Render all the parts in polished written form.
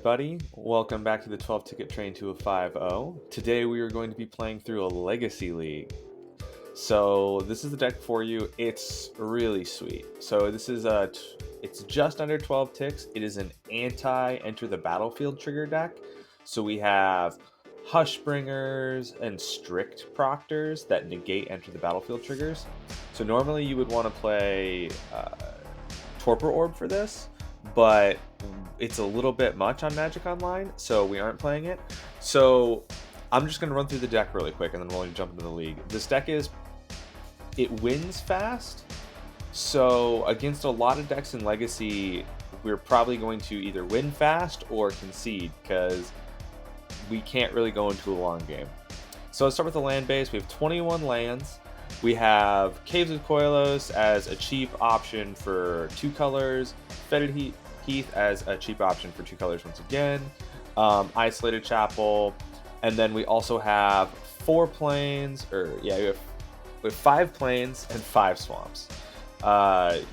everybody. Welcome back to the 12 Ticket Train to a 5-0. Today we are going to be playing through a Legacy League. So this is the deck for you. It's really sweet. So this is it's just under 12 ticks. It is an anti-enter the battlefield trigger deck. So we have Hushbringers and Strict Proctors that negate enter the battlefield triggers. So normally you would want to play Torpor Orb for this, but it's a little bit much on Magic Online, so we aren't playing it. So I'm just going to run through the deck really quick, and then we'll only jump into the league. This deck it wins fast, so against a lot of decks in Legacy, we're probably going to either win fast or concede, because we can't really go into a long game. So let's start with the land base. We have 21 lands. We have Caves of Koilos as a cheap option for 2 colors, Fetid Heath as a cheap option for 2 colors once again, Isolated Chapel, and then we also have 4 plains, we have 5 plains and 5 swamps.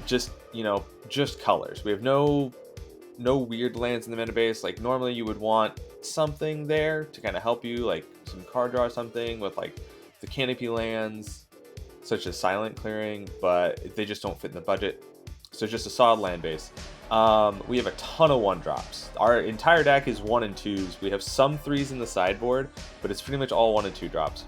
Just colors. We have no weird lands in the meta base. Like normally you would want something there to kind of help you, like some card draw or something with like the canopy lands, such as Silent Clearing, but they just don't fit in the budget. So just a solid land base. We have a ton of 1-drops. Our entire deck is 1 and 2s. We have some 3s in the sideboard, but it's pretty much all 1 and 2 drops.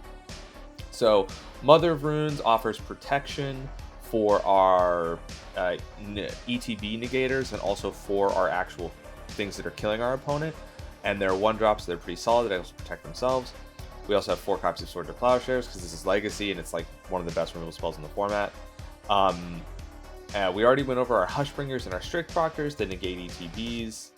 So Mother of Runes offers protection for our ETB negators and also for our actual things that are killing our opponent. And they're 1-drops, so they're pretty solid. They also protect themselves. We also have 4 copies of Swords of Plowshares because this is Legacy and it's like one of the best removal spells in the format. We already went over our Hushbringers and our Strict Proctors that negate ETBs.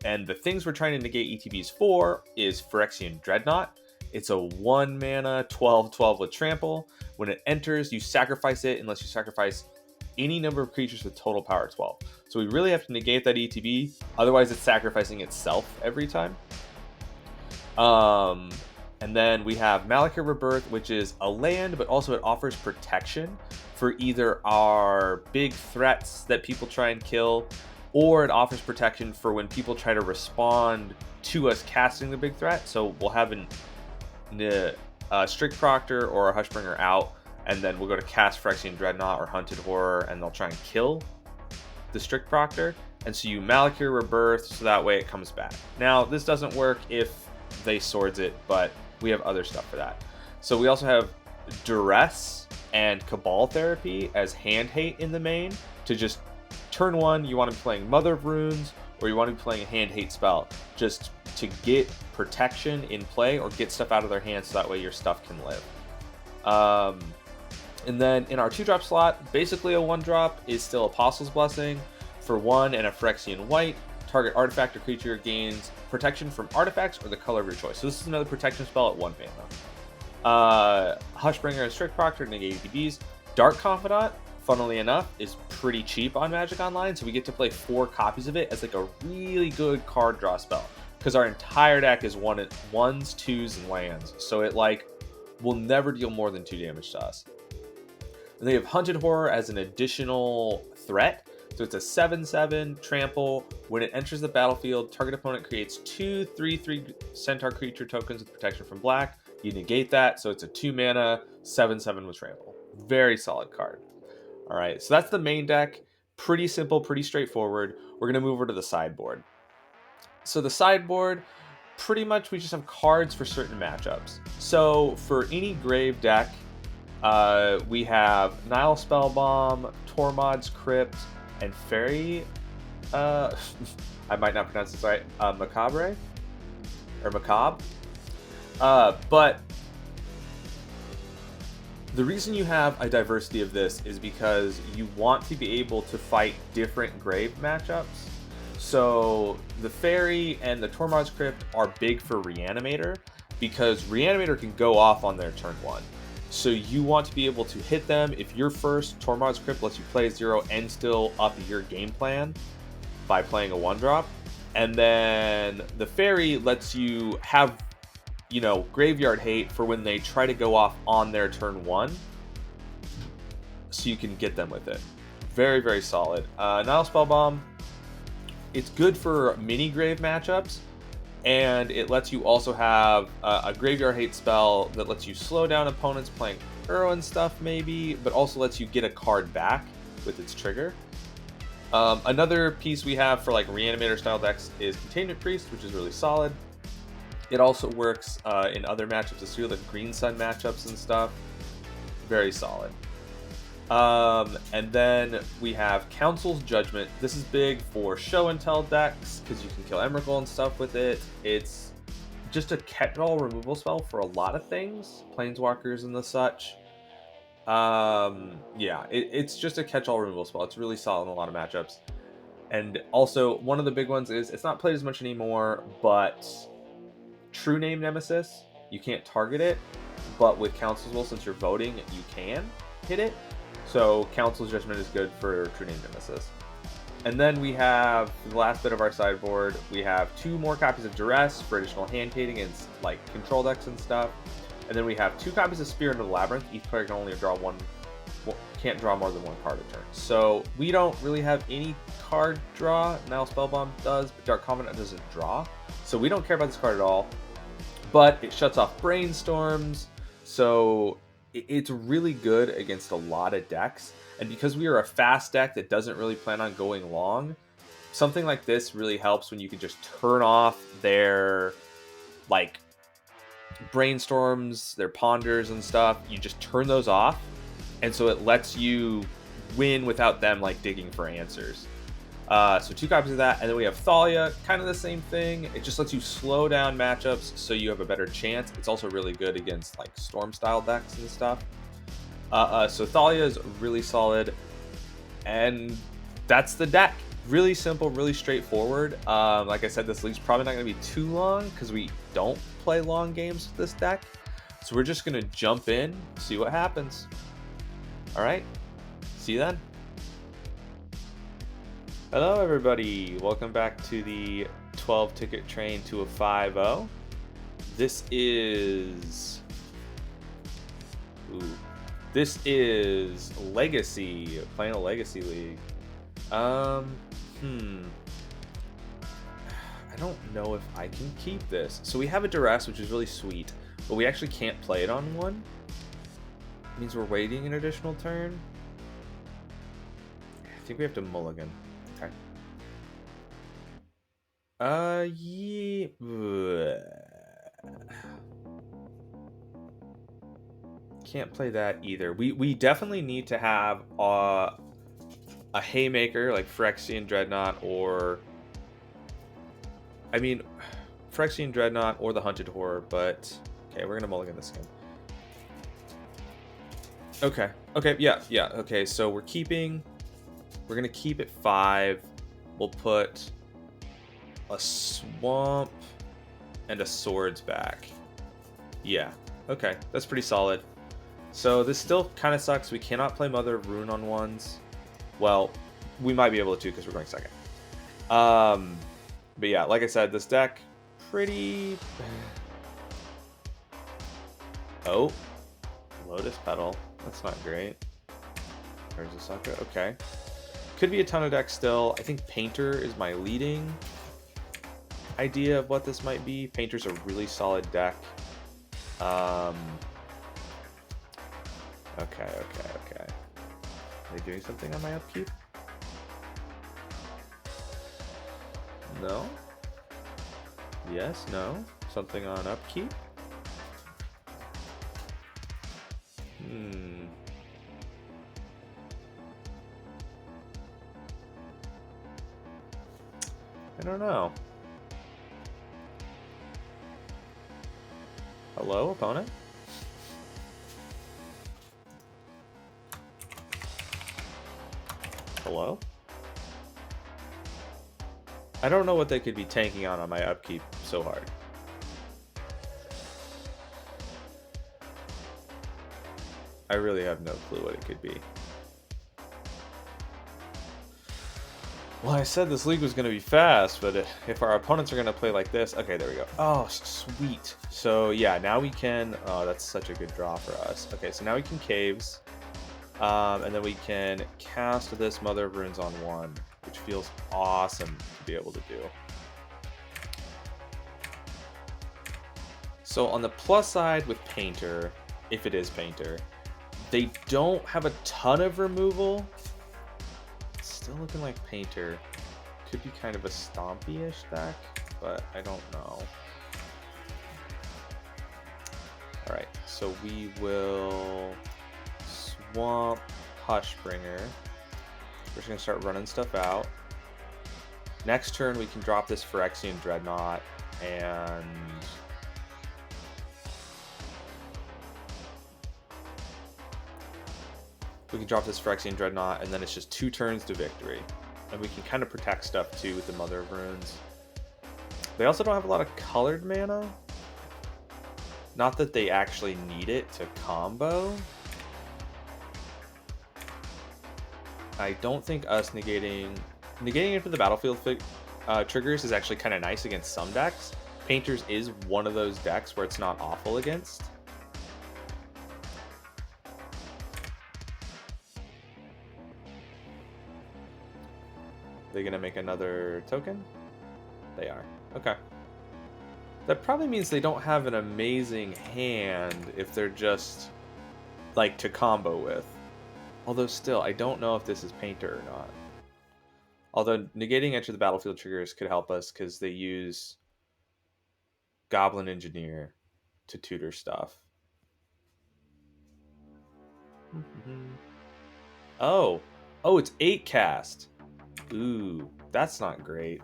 And the things we're trying to negate ETBs for is Phyrexian Dreadnought. It's a 1 mana 12/12 with trample. When it enters, you sacrifice it unless you sacrifice any number of creatures with total power 12. So we really have to negate that ETB, otherwise it's sacrificing itself every time. And then we have Malakir Rebirth, which is a land, but also it offers protection for either our big threats that people try and kill, or it offers protection for when people try to respond to us casting the big threat. So we'll have a Strict Proctor or a Hushbringer out, and then we'll go to cast Phyrexian Dreadnought or Hunted Horror, and they'll try and kill the Strict Proctor. And so you Malakir Rebirth, so that way it comes back. Now, this doesn't work if they swords it, but we have other stuff for that. So we also have Duress and Cabal Therapy as hand hate in the main, to just turn 1 you want to be playing Mother of Runes, or you want to be playing a hand hate spell just to get protection in play or get stuff out of their hands, so that way your stuff can live. And then in our 2-drop slot, basically a 1-drop is still Apostle's Blessing for 1 and a Phyrexian white. Target artifact or creature gains protection from artifacts or the color of your choice. So this is another protection spell at 1 mana. Hushbringer and Strict Proctor negate ETBs. Dark Confidant, funnily enough, is pretty cheap on Magic Online, so we get to play 4 copies of it as like a really good card draw spell, because our entire deck is 1s, 2s, and lands. So it like will never deal more than 2 damage to us. And they have Hunted Horror as an additional threat. So it's a 7/7 trample. When it enters the battlefield, target opponent creates 2 3/3 centaur creature tokens with protection from black. You negate that, so it's a 2 mana 7/7 with trample. Very solid card. All right, so that's the main deck. Pretty simple, pretty straightforward. We're gonna move over to the sideboard. So the sideboard, pretty much we just have cards for certain matchups. So for any Grave deck, we have Nile Spellbomb, Tormod's Crypt, and Fairy, I might not pronounce this right, Macabre, or Macabre. But the reason you have a diversity of this is because you want to be able to fight different Grave matchups. So the Fairy and the Tormod's Crypt are big for Reanimator, because Reanimator can go off on their turn 1. So you want to be able to hit them. If you're first, Tormod's Crypt lets you play 0 and still up your game plan by playing a 1-drop. And then the Fairy lets you have, graveyard hate for when they try to go off on their turn 1, so you can get them with it. Very, very solid. Nile Spellbomb, it's good for mini grave matchups, and it lets you also have a graveyard hate spell that lets you slow down opponents playing Uro and stuff maybe, but also lets you get a card back with its trigger. Another piece we have for like reanimator style decks is Containment Priest, which is really solid. It also works in other matchups as well, like Green Sun matchups and stuff. Very solid. And then we have Council's Judgment. This is big for show and tell decks because you can kill Emrakul and stuff with it. It's just a catch-all removal spell for a lot of things, Planeswalkers and the such. Yeah, it's just a catch-all removal spell. It's really solid in a lot of matchups. And also, one of the big ones is, it's not played as much anymore, but True Name Nemesis, you can't target it, but with Council's Will, since you're voting, you can hit it. So Council's Judgment is good for True Name Nemesis. And then we have the last bit of our sideboard. We have 2 more copies of Duress for additional hand hating and like control decks and stuff. And then we have 2 copies of Spirit of the Labyrinth. Each player can only draw can't draw more than 1 card a turn. So we don't really have any card draw. Now Spellbomb does, but Dark Covenant doesn't draw. So we don't care about this card at all. But it shuts off Brainstorms. So it's really good against a lot of decks. And because we are a fast deck that doesn't really plan on going long, something like this really helps when you can just turn off their like Brainstorms, their Ponders and stuff. You just turn those off, and so it lets you win without them like digging for answers. So 2 copies of that, and then we have Thalia, kind of the same thing. It just lets you slow down matchups so you have a better chance. It's also really good against like Storm style decks and stuff. So Thalia is really solid, and that's the deck. Really simple, really straightforward. Like I said, this league's probably not going to be too long because we don't play long games with this deck. So we're just going to jump in, see what happens. All right, see you then. Hello, everybody. Welcome back to the 12 ticket train to a 5-0. This is Legacy, playing a Legacy League. I don't know if I can keep this. So we have a Duress, which is really sweet, but we actually can't play it on one. It means we're waiting an additional turn. I think we have to Mulligan. Okay. Yeah. Can't play that either. We definitely need to have a Haymaker like Phyrexian Dreadnought, or I mean Phyrexian Dreadnought or the Hunted Horror, but okay, we're gonna Mulligan this game. Okay, yeah. Okay, so we're gonna keep it 5. We'll put a Swamp and a Swords back. Yeah, okay, that's pretty solid. So this still kind of sucks. We cannot play Mother of Ruin on ones. Well, we might be able to because we're going second. But yeah, like I said, this deck pretty. Oh, Lotus Petal. That's not great. There's a sucker. Okay, could be a ton of decks still. I think Painter is my leading idea of what this might be. Painter's a really solid deck. Okay. Are they doing something on my upkeep? No? Yes, no? Something on upkeep? I don't know. Hello, opponent? Hello? I don't know what they could be tanking on my upkeep so hard. I really have no clue what it could be. Well, I said this league was going to be fast, but if our opponents are going to play like this... Okay, there we go. Oh, sweet. So, yeah, now we can... Oh, that's such a good draw for us. Okay, so now we can Caves. And then we can cast this Mother of Runes on 1. which feels awesome to be able to do. So on the plus side with Painter, if it is Painter, they don't have a ton of removal. It's still looking like Painter could be kind of a stompy-ish deck, but I don't know. Alright, so we will swamp Hushbringer. We're just going to start running stuff out. Next turn, we can drop this Phyrexian Dreadnought, and we can drop this Phyrexian Dreadnought, and then it's just 2 turns to victory. And we can kind of protect stuff, too, with the Mother of Runes. They also don't have a lot of colored mana. Not that they actually need it to combo. I don't think us negating into the battlefield triggers is actually kind of nice against some decks. Painters is one of those decks where it's not awful against. They're gonna make another token? They are. Okay. That probably means they don't have an amazing hand if they're just like to combo with. Although still, I don't know if this is Painter or not. Although negating enter the battlefield triggers could help us because they use Goblin Engineer to tutor stuff. Oh, it's 8 cast. Ooh, that's not great.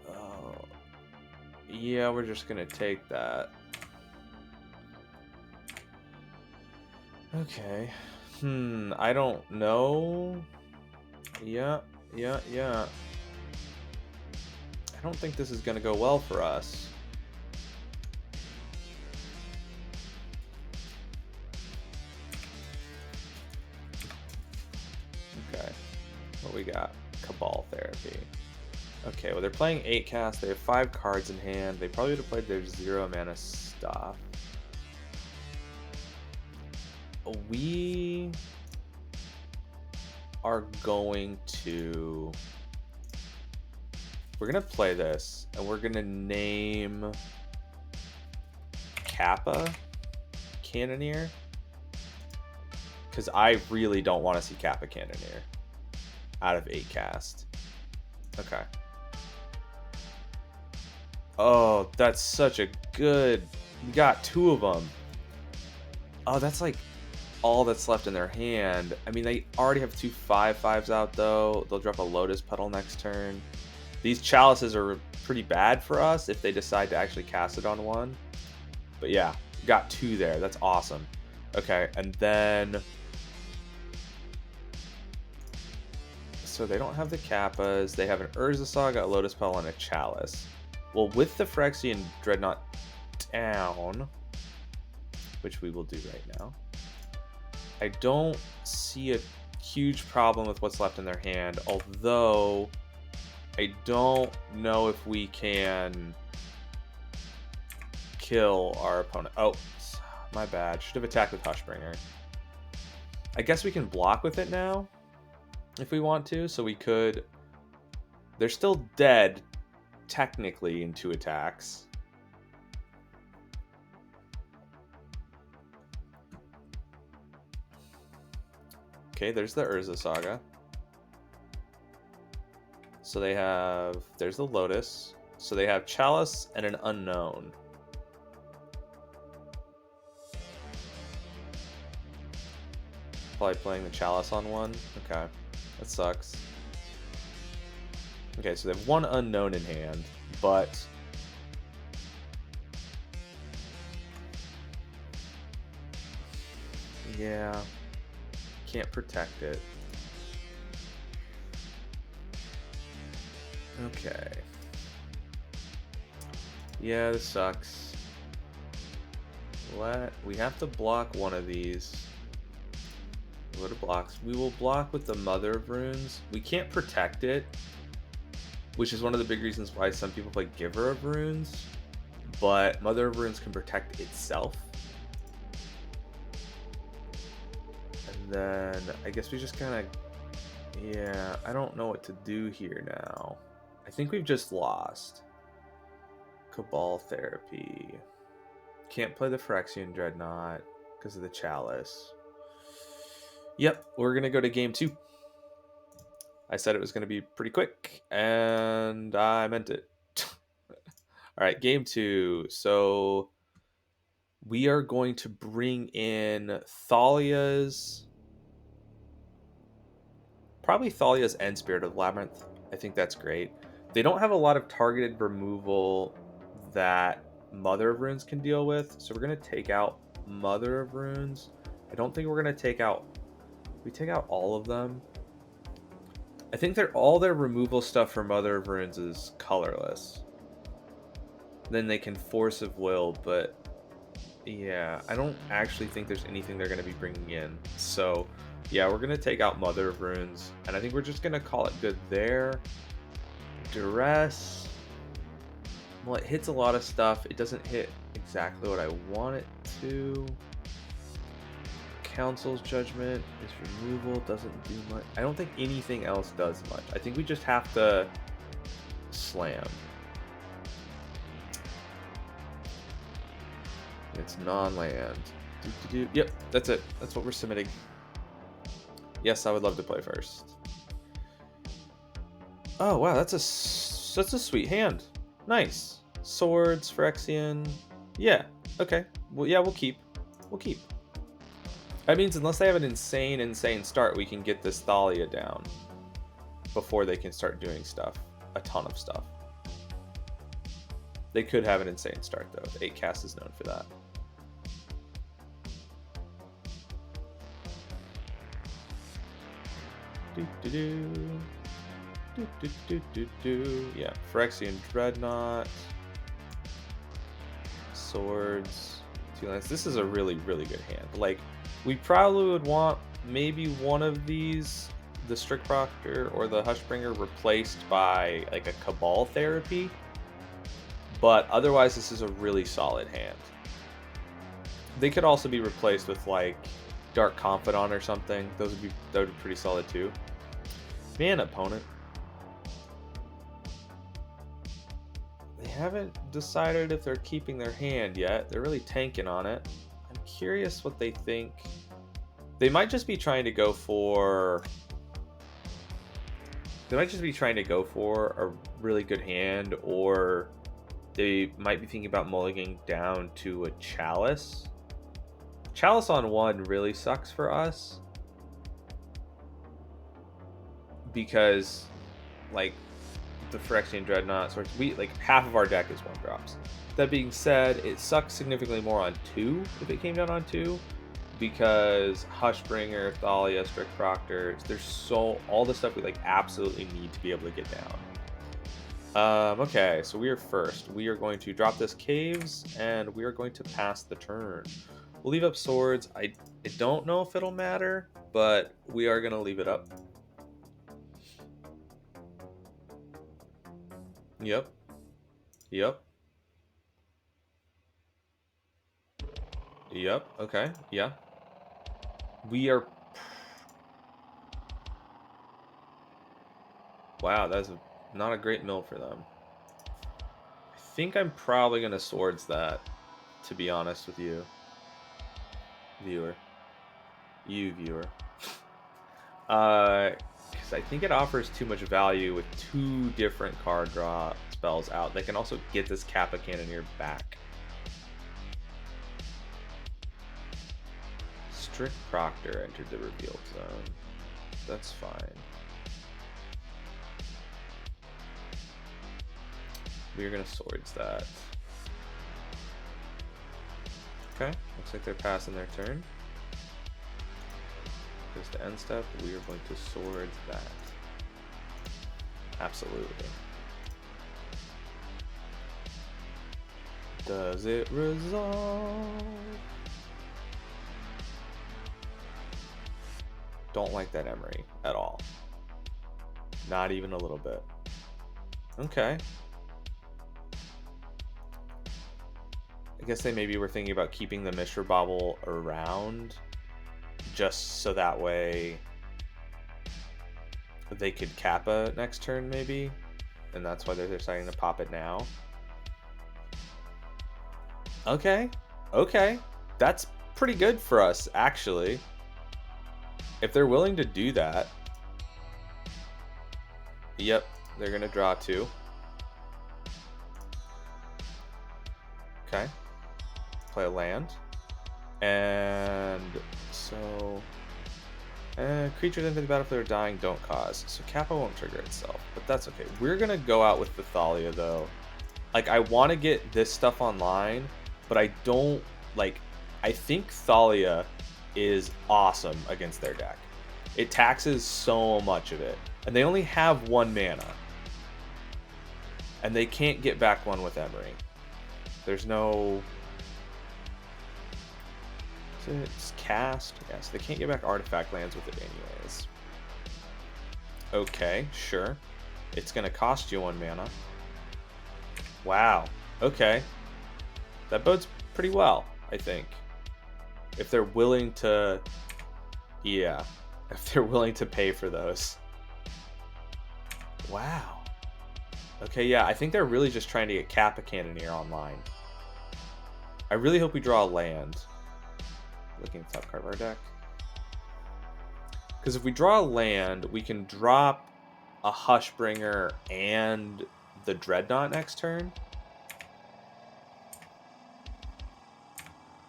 Oh, yeah, we're just gonna take that. Okay. I don't know. Yeah. I don't think this is gonna go well for us. Okay. What we got? Cabal Therapy. Okay, well they're playing 8 cast, they have 5 cards in hand. They probably would have played their 0 mana stuff. We are going to... We're going to play this, and we're going to name Kappa Cannoneer. Because I really don't want to see Kappa Cannoneer out of 8 cast. Okay. Oh, that's such a good... We got 2 of them. Oh, that's like all that's left in their hand. I mean, they already have 2 5/5s out, though. They'll drop a Lotus Petal next turn. These Chalices are pretty bad for us if they decide to actually cast it on one. But yeah, got 2 there. That's awesome. Okay, and then... So they don't have the Kappas. They have an Urza Saga, a Lotus Petal, and a Chalice. Well, with the Phyrexian Dreadnought down, which we will do right now, I don't see a huge problem with what's left in their hand, although I don't know if we can kill our opponent. Oh, my bad. Should have attacked with Hushbringer. I guess we can block with it now if we want to, so we could... They're still dead, technically, in 2 attacks. Okay, there's the Urza Saga. So they have... There's the Lotus. So they have Chalice and an Unknown. Probably playing the Chalice on one. Okay, that sucks. Okay, so they have 1 Unknown in hand, but... Yeah... Can't protect it. Okay. Yeah, this sucks. We have to block one of these. Go to blocks. We will block with the Mother of Runes. We can't protect it, which is one of the big reasons why some people play Giver of Runes. But Mother of Runes can protect itself. And then I guess we just kind of, yeah, I don't know what to do here now. I think we've just lost. Cabal Therapy. Can't play the Phyrexian Dreadnought because of the Chalice. Yep, we're going to go to game 2. I said it was going to be pretty quick, and I meant it. All right, game 2. So we are going to bring in Thalia's... Probably Thalia's and Spirit of the Labyrinth. I think that's great. They don't have a lot of targeted removal that Mother of Runes can deal with, so we're going to take out Mother of Runes. I don't think we're going to take out... We take out all of them. I think all their removal stuff for Mother of Runes is colorless. Then they can Force of Will, but yeah, I don't actually think there's anything they're going to be bringing in. So yeah, we're going to take out Mother of Runes, and I think we're just going to call it good there. Duress. Well, it hits a lot of stuff. It doesn't hit exactly what I want it to. Council's Judgment is removal, doesn't do much. I don't think anything else does much. I think we just have to slam. It's non-land. Yep, that's it. That's what we're submitting. Yes, I would love to play first. Oh wow, that's a sweet hand. Nice. Swords, Phyrexian. Yeah. Okay. Well, yeah, we'll keep. We'll keep. That means unless they have an insane start, we can get this Thalia down before they can start doing stuff. A ton of stuff. They could have an insane start, though. 8 cast is known for that. Yeah, Phyrexian Dreadnought. Swords. 2 lands. This is a really, really good hand. Like, we probably would want maybe one of these, the Strict Proctor or the Hushbringer, replaced by like a Cabal Therapy. But otherwise, this is a really solid hand. They could also be replaced with like Dark Confidant or something. That would be pretty solid too. Man, opponent. They haven't decided if they're keeping their hand yet. They're really tanking on it. I'm curious what they think. They might just be trying to go for... They might just be trying to go for a really good hand, or they might be thinking about mulliganing down to a Chalice. Chalice on 1 really sucks for us, because like the Phyrexian Dreadnought sorts, like half of our deck is 1-drops. That being said, it sucks significantly more on 2 if it came down on 2, because Hushbringer, Thalia, Strict Proctor, there's all the stuff we like absolutely need to be able to get down. Okay, so we are first. We are going to drop this Caves, and we are going to pass the turn. We'll leave up Swords. I don't know if it'll matter, but we are going to leave it up. Yep. Okay. Yeah. We are... Wow, that's not a great mill for them. I think I'm probably going to Swords that, to be honest with you. Viewer. Because I think it offers too much value with 2 different card draw spells out. They can also get this Kappa Cannoneer back. Strict Proctor entered the revealed zone. That's fine. We're going to Swords that. Okay, looks like they're passing their turn. Just to end step, we are going to Swords that. Absolutely. Does it resolve? Don't like that Emery at all. Not even a little bit. Okay. I guess they maybe were thinking about keeping the Mishra Bobble around just so that way they could Kappa next turn maybe, and that's why they're deciding to pop it now. Okay, that's pretty good for us actually, if they're willing to do that. Yep, they're gonna draw 2. Okay, play a land, and so creatures enter the battlefield are dying don't cause, so Kappa won't trigger itself, but that's okay. We're gonna go out with the Thalia though. Like, I want to get this stuff online, but I don't, like, I think Thalia is awesome against their deck. It taxes so much of it, and they only have 1 mana, and they can't get back 1 with Emery. There's no... It's cast? Yes, they can't get back artifact lands with it anyways. Okay, sure. It's going to cost you 1 mana. Wow. Okay. That bodes pretty well, I think. If they're willing to... Yeah. If they're willing to pay for those. Wow. Okay, yeah. I think they're really just trying to get Kappa Cannoneer online. I really hope we draw a land. Looking at the top card of our deck. Because if we draw a land, we can drop a Hushbringer and the Dreadnought next turn.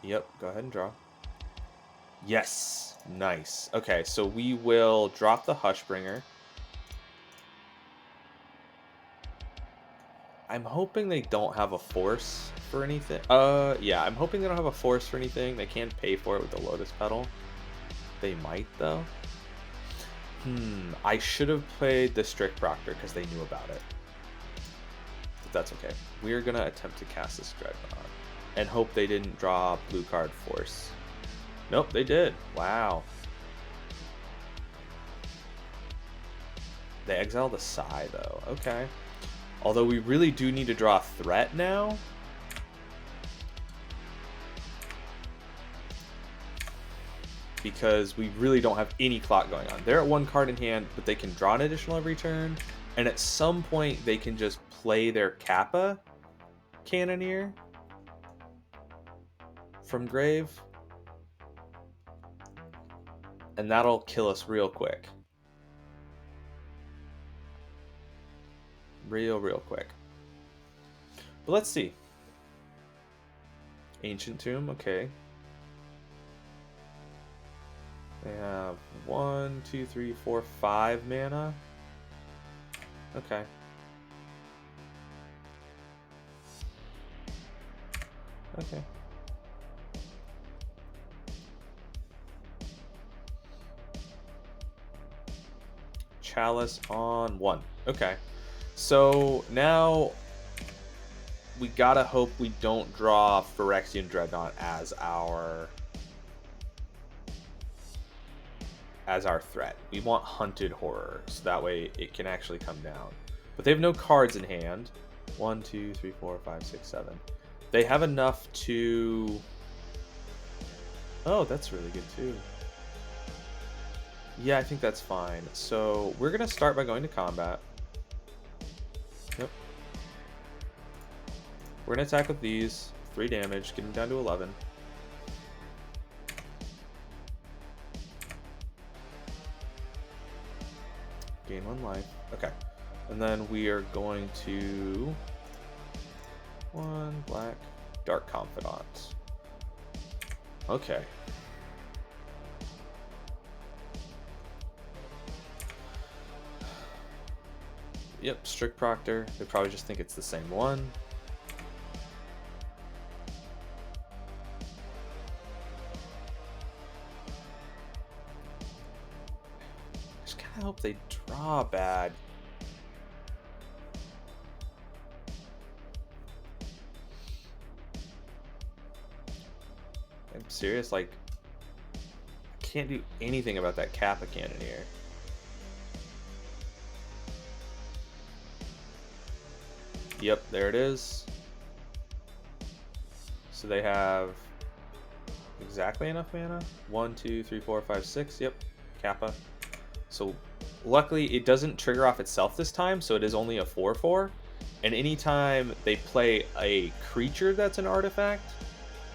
Yep, go ahead and draw. Yes, nice. Okay, so we will drop the Hushbringer. I'm hoping they don't have a force for anything. Yeah, I'm hoping they don't have a force for anything. They can pay for it with the Lotus Petal. They might, though. I should have played the Strict Proctor because they knew about it. But that's okay. We're going to attempt to cast this Dreadnought and hope they didn't draw blue card force. Nope, they did. Wow. They exile the Psy, though. Okay. Although we really do need to draw a threat now. Because we really don't have any clock going on. They're at 1 card in hand, but they can draw an additional every turn. And at some point, they can just play their Kappa Cannoneer from grave. And that'll kill us real quick. Real quick. But let's see. Ancient Tomb, okay. They have 1, 2, 3, 4, 5 mana. Okay. Okay. Chalice on 1. Okay. So now we gotta hope we don't draw Phyrexian Dreadnought as our threat. We want Hunted Horror, so that way it can actually come down. But they have no cards in hand. 1, 2, 3, 4, 5, 6, 7. They have enough to... Oh, that's really good too. Yeah, I think that's fine. So we're gonna start by going to combat. Yep. We're gonna attack with these. 3 damage, getting down to 11. Gain 1 life. Okay. And then we are going to 1 black Dark Confidant. Okay. Yep, Strict Proctor. They probably just think it's the same one. I just kind of hope they draw bad. I'm serious, like, I can't do anything about that Kappa Cannoneer. Yep, there it is. So they have exactly enough mana. 1, 2, 3, 4, 5, 6. Yep, Kappa. So luckily it doesn't trigger off itself this time, so it is only a 4/4. And anytime they play a creature that's an artifact,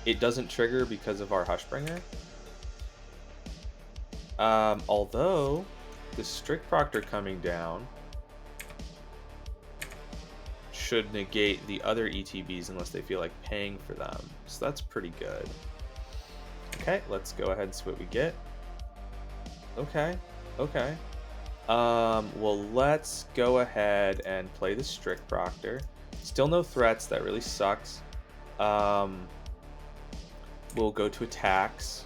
it doesn't trigger because of our Hushbringer. Although the Strict Proctor coming down should negate the other ETBs unless they feel like paying for them. So that's pretty good. Okay, let's go ahead and see what we get. Okay. Well, let's go ahead and play the Strict Proctor. Still no threats, that really sucks. We'll go to attacks.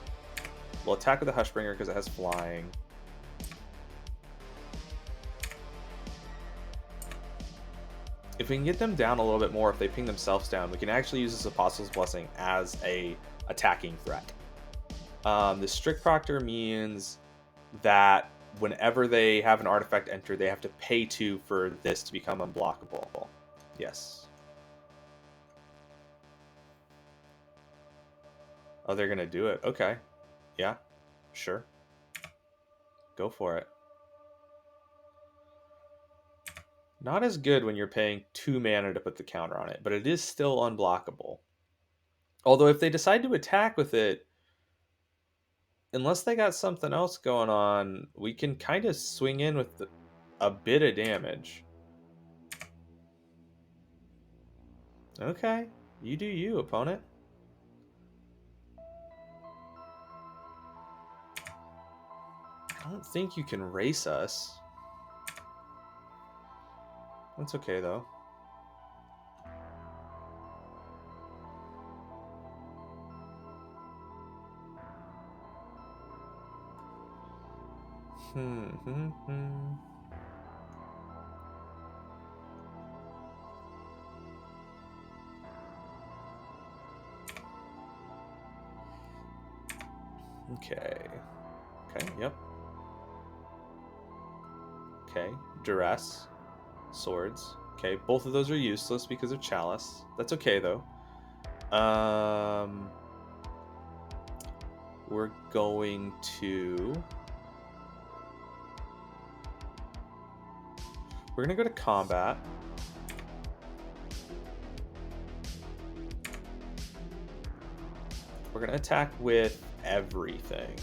We'll attack with the Hushbringer because it has flying. If we can get them down a little bit more, if they ping themselves down, we can actually use this Apostle's Blessing as a attacking threat. The Strict Proctor means that whenever they have an artifact enter, they have to pay 2 for this to become unblockable. Yes. Oh, they're going to do it. Okay. Yeah, sure. Go for it. Not as good when you're paying 2 mana to put the counter on it, but it is still unblockable. Although if they decide to attack with it, unless they got something else going on, we can kind of swing in with a bit of damage. Okay, you do you, opponent. I don't think you can race us. That's okay, though. Okay. Okay, yep. Okay, Duress. Swords. Okay, both of those are useless because of Chalice. That's okay, though. We're going to... We're going to go to combat. We're going to attack with everything.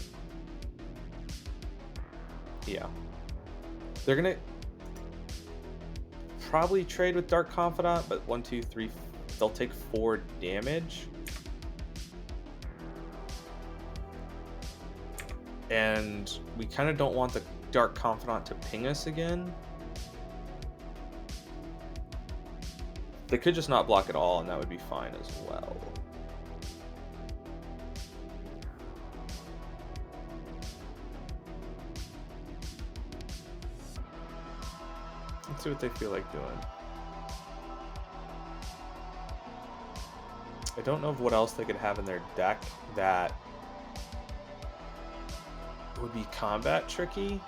Yeah. They're going to probably trade with Dark Confidant, but 1, 2, 3, they'll take 4 damage. And we kind of don't want the Dark Confidant to ping us again. They could just not block at all, and that would be fine as well. Let's see what they feel like doing. I don't know of what else they could have in their deck that would be combat tricky.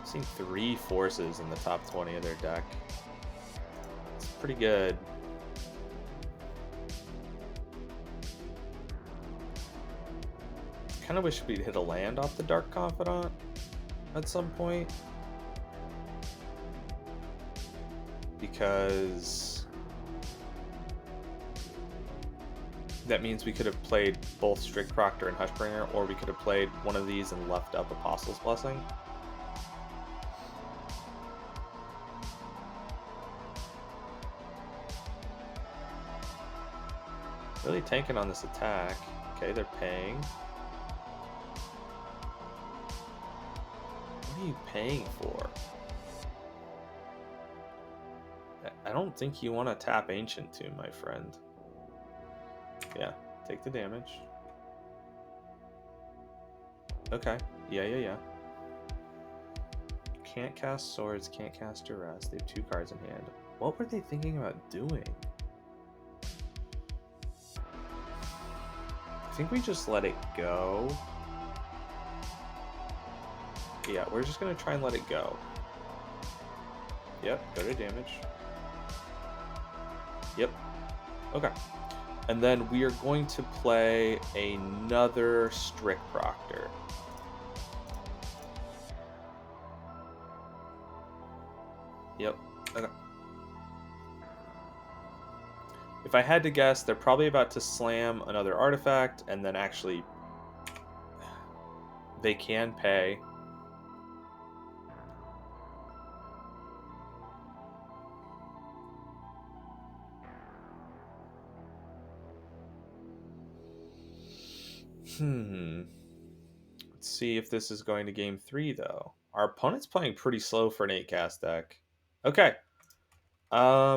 I've seen 3 forces in the top 20 of their deck. It's pretty good. Kind of wish we'd hit a land off the Dark Confidant at some point, because that means we could have played both Strict Proctor and Hushbringer, or we could have played one of these and left up Apostle's Blessing. Really tanking on this attack. Okay, they're paying. What are you paying for? I don't think you want to tap Ancient Tomb, my friend. Yeah, take the damage. Okay, yeah. Can't cast Swords, can't cast Duress. They have 2 cards in hand. What were they thinking about doing? I think we just let it go. Yeah, we're just gonna try and let it go. Yep, go to damage. Yep. Okay. And then we are going to play another Strict Proctor. Yep. Okay. If I had to guess, they're probably about to slam another artifact, and then actually they can pay. Let's see if this is going to game 3, though. Our opponent's playing pretty slow for an 8-cast deck. Okay. I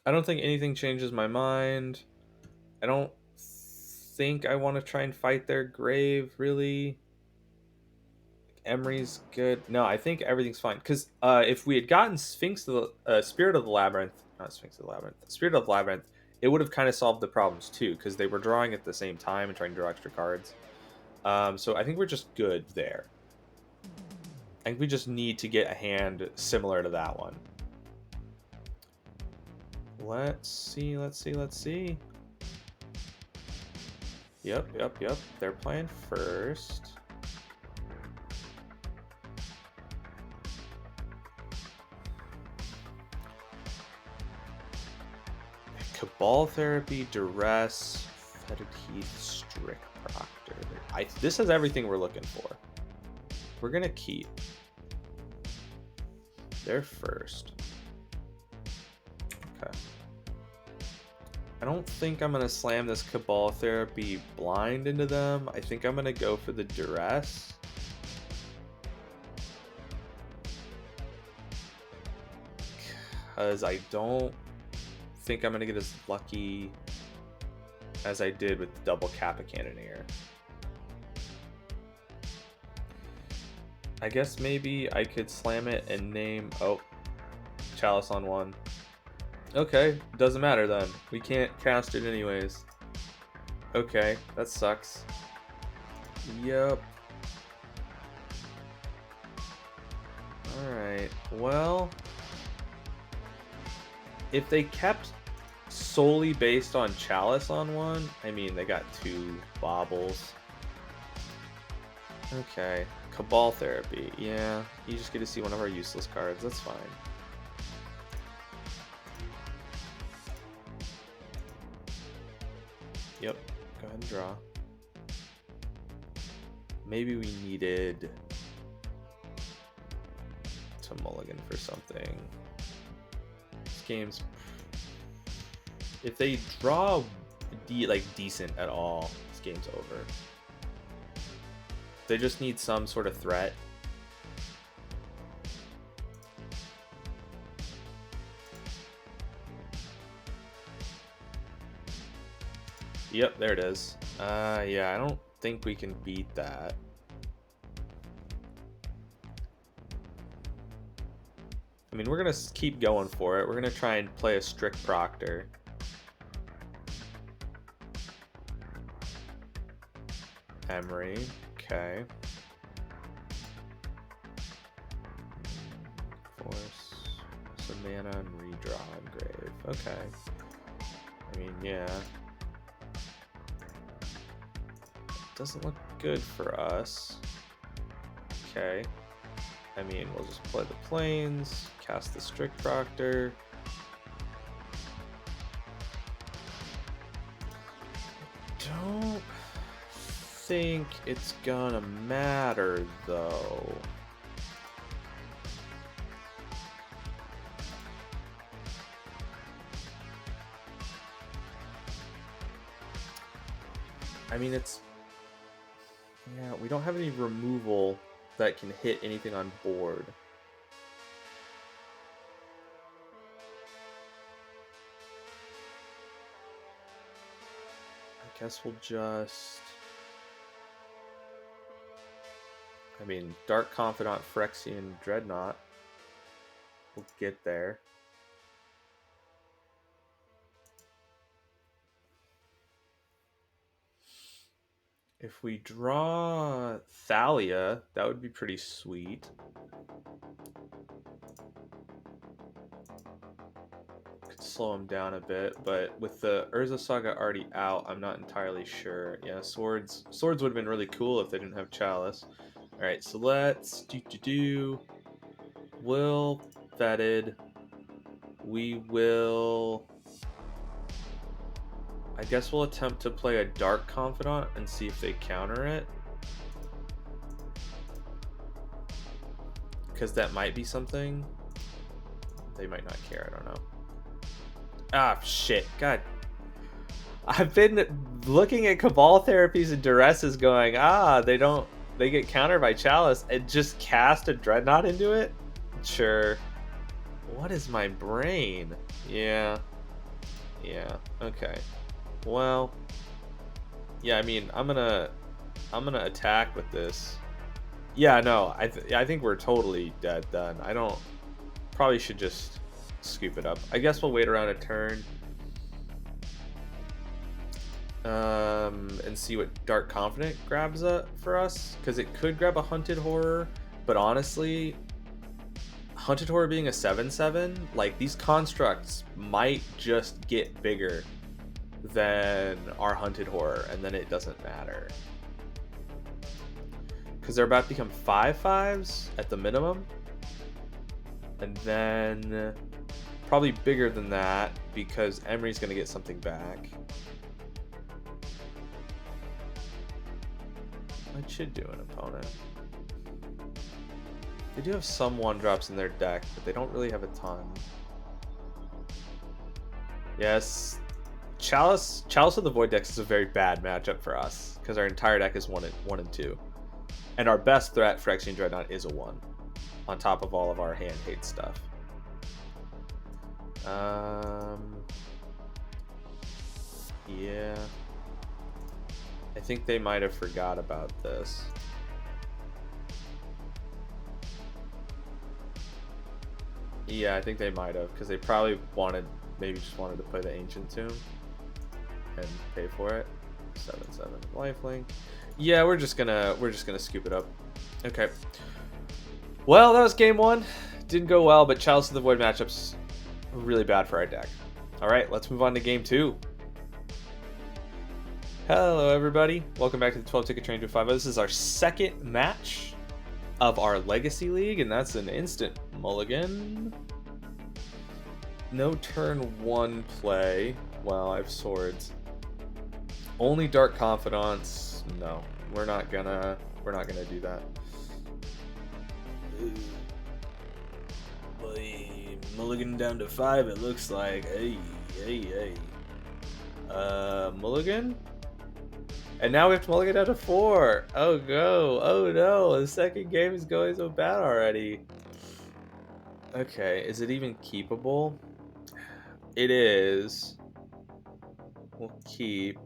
don't think anything changes my mind. I don't think I want to try and fight their grave, really. Emery's good. No, I think everything's fine. Because if we had gotten Sphinx of the Spirit of the Labyrinth, not Sphinx of the Labyrinth, Spirit of the Labyrinth, it would have kind of solved the problems too, because they were drawing at the same time and trying to draw extra cards. So I think we're just good there. I think we just need to get a hand similar to that one. Let's see. Yep. They're playing first. Cabal Therapy, Duress, Fetid Heath, Strict Proctor. This is everything we're looking for. We're going to keep. They're first. Okay. I don't think I'm going to slam this Cabal Therapy blind into them. I think I'm going to go for the Duress. Because I don't think I'm going to get as lucky as I did with the double Kappa Cannoneer. I guess maybe I could slam it and name... Oh, Chalice on 1. Okay, doesn't matter then. We can't cast it anyways. Okay, that sucks. Yep. Alright, well... If they kept solely based on Chalice on 1, I mean, they got 2 baubles. Okay, Cabal Therapy. Yeah, you just get to see one of our useless cards. That's fine. Yep, go ahead and draw. Maybe we needed to Mulligan for something. This game's... If they draw decent at all, this game's over. They just need some sort of threat. Yep, there it is. Yeah, I don't think we can beat that. I mean, we're gonna keep going for it. We're gonna try and play a Strict Proctor. Emery, okay. Force, some mana and redraw and grave. Okay. I mean, yeah. Doesn't look good for us. Okay. I mean, we'll just play the Plains, cast the Strict Proctor. Don't think it's gonna matter, though. I mean, it's... Yeah, we don't have any removal that can hit anything on board. I guess we'll just... I mean, Dark Confidant, Phyrexian Dreadnought. We'll get there. If we draw Thalia, that would be pretty sweet. Could slow him down a bit, but with the Urza Saga already out, I'm not entirely sure. Yeah, swords would have been really cool if they didn't have Chalice. All right, so let's Will vetted. We will. I guess we'll attempt to play a Dark Confidant and see if they counter it. Because that might be something. They might not care, I don't know. Ah, shit. God. I've been looking at Cabal therapies and Duresses going, they get countered by Chalice, and just cast a Dreadnought into it? Sure. What is my brain? Yeah. Yeah, okay. Well, yeah, I mean, I'm gonna attack with this. Yeah, no, I think we're totally dead then. Probably should just scoop it up. I guess we'll wait around a turn. And see what Dark Confidant grabs for us, because it could grab a Hunted Horror, but honestly, Hunted Horror being a 7/7, like, these constructs might just get bigger than our Hunted Horror, and then it doesn't matter. Because they're about to become 5/5s at the minimum, and then probably bigger than that because Emery's going to get something back. That should do an opponent. They do have some 1-drops in their deck, but they don't really have a ton. Yes, Chalice of the Void decks is a very bad matchup for us because our entire deck is 1 and 2. And our best threat for Phyrexian Dreadnought is a 1, on top of all of our hand hate stuff. Yeah. I think they might have forgot about this. Yeah, I think they might have, because they probably maybe just wanted to play the Ancient Tomb and pay for it. 7/7 lifelink. Yeah, we're just gonna scoop it up. Okay. Well, that was game 1. Didn't go well, but Chalice of the Void matchups were really bad for our deck. All right, let's move on to game 2. Hello, everybody. Welcome back to the 12-ticket train to 5. This is our second match of our Legacy League, and that's an instant mulligan. No turn 1 play. Well, I have swords. Only Dark Confidants. No, we're not gonna do that. Boy, mulligan down to 5. It looks like. Hey. Mulligan. And now we have to mulligan down to 4. Oh, go. Oh, no. The second game is going so bad already. Okay. Is it even keepable? It is. We'll keep.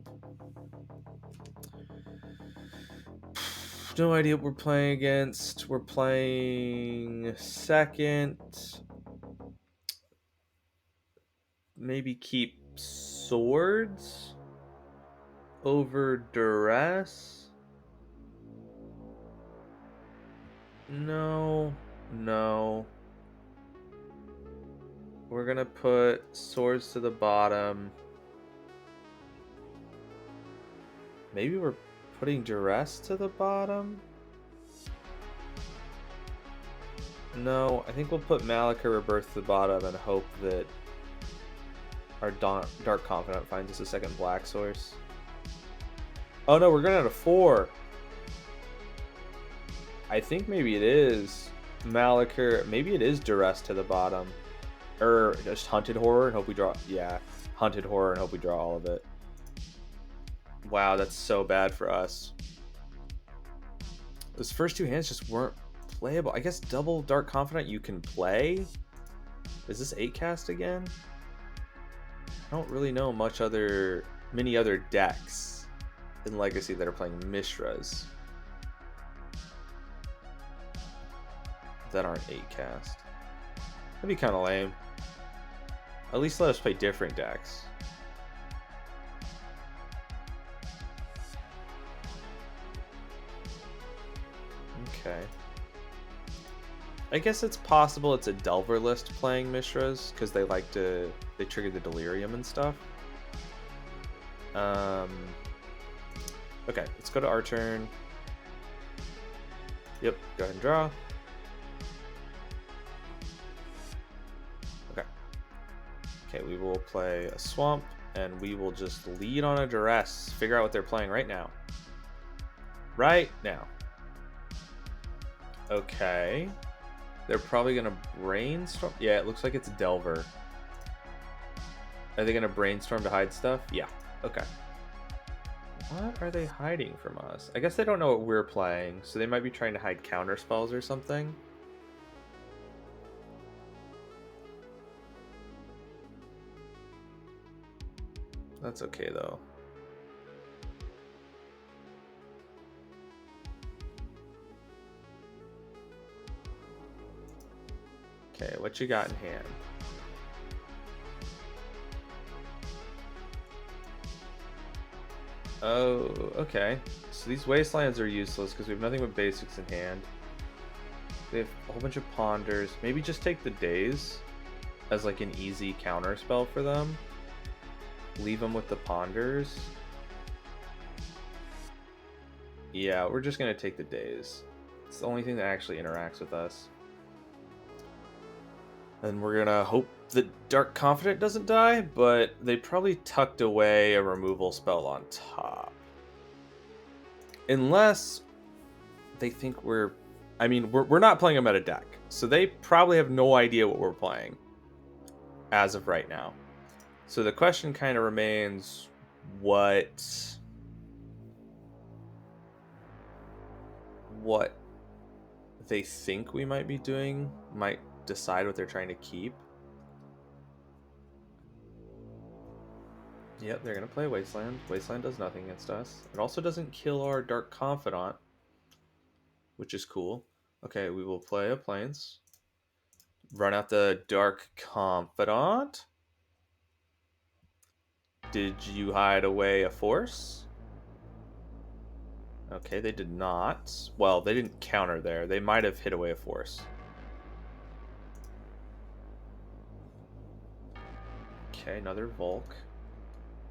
No idea what we're playing against. We're playing second. Maybe keep swords over duress. No. We're gonna put swords to the bottom. Maybe we're putting duress to the bottom. No, I think we'll put Malika Rebirth to the bottom and hope that our Dark Confidant finds us a second black source. Oh no, we're going out of 4. I think maybe it is Malika. Maybe it is duress to the bottom. Or just Hunted Horror and hope we draw. Yeah, Hunted Horror and hope we draw all of it. Wow, that's so bad for us. Those first 2 hands just weren't playable. I guess double Dark Confidant you can play. Is this 8 cast again? I don't really know many other decks in Legacy that are playing Mishras that aren't 8 cast. That'd be kind of lame. At least let us play different decks. Okay. I guess it's possible it's a Delver list playing Mishras because they trigger the Delirium and stuff. Okay, let's go to our turn. Yep, go ahead and draw. Okay, we will play a Swamp, and we will just lead on a Duress. Figure out what they're playing right now. Right now. Okay. They're probably going to Brainstorm. Yeah, it looks like it's Delver. Are they going to Brainstorm to hide stuff? Yeah. Okay. What are they hiding from us? I guess they don't know what we're playing, so they might be trying to hide counter spells or something. That's okay, though. Okay, what you got in hand? Oh, okay. So these wastelands are useless because we have nothing but basics in hand. They have a whole bunch of ponders. Maybe just take the days as like an easy counter spell for them. Leave them with the ponders. Yeah, we're just going to take the days. It's the only thing that actually interacts with us. And we're going to hope that Dark Confidant doesn't die, but they probably tucked away a removal spell on top. Unless they think we're... I mean, we're not playing a meta deck, so they probably have no idea what we're playing as of right now. So the question kind of remains what they think we might be doing might decide what they're trying to keep. Yep, they're going to play Wasteland. Wasteland does nothing against us. It also doesn't kill our Dark Confidant, which is cool. Okay, we will play a Plains. Run out the Dark Confidant. Did you hide away a force? Okay, they did not. Well, they didn't counter there. They might have hid away a force. Okay, another Volk.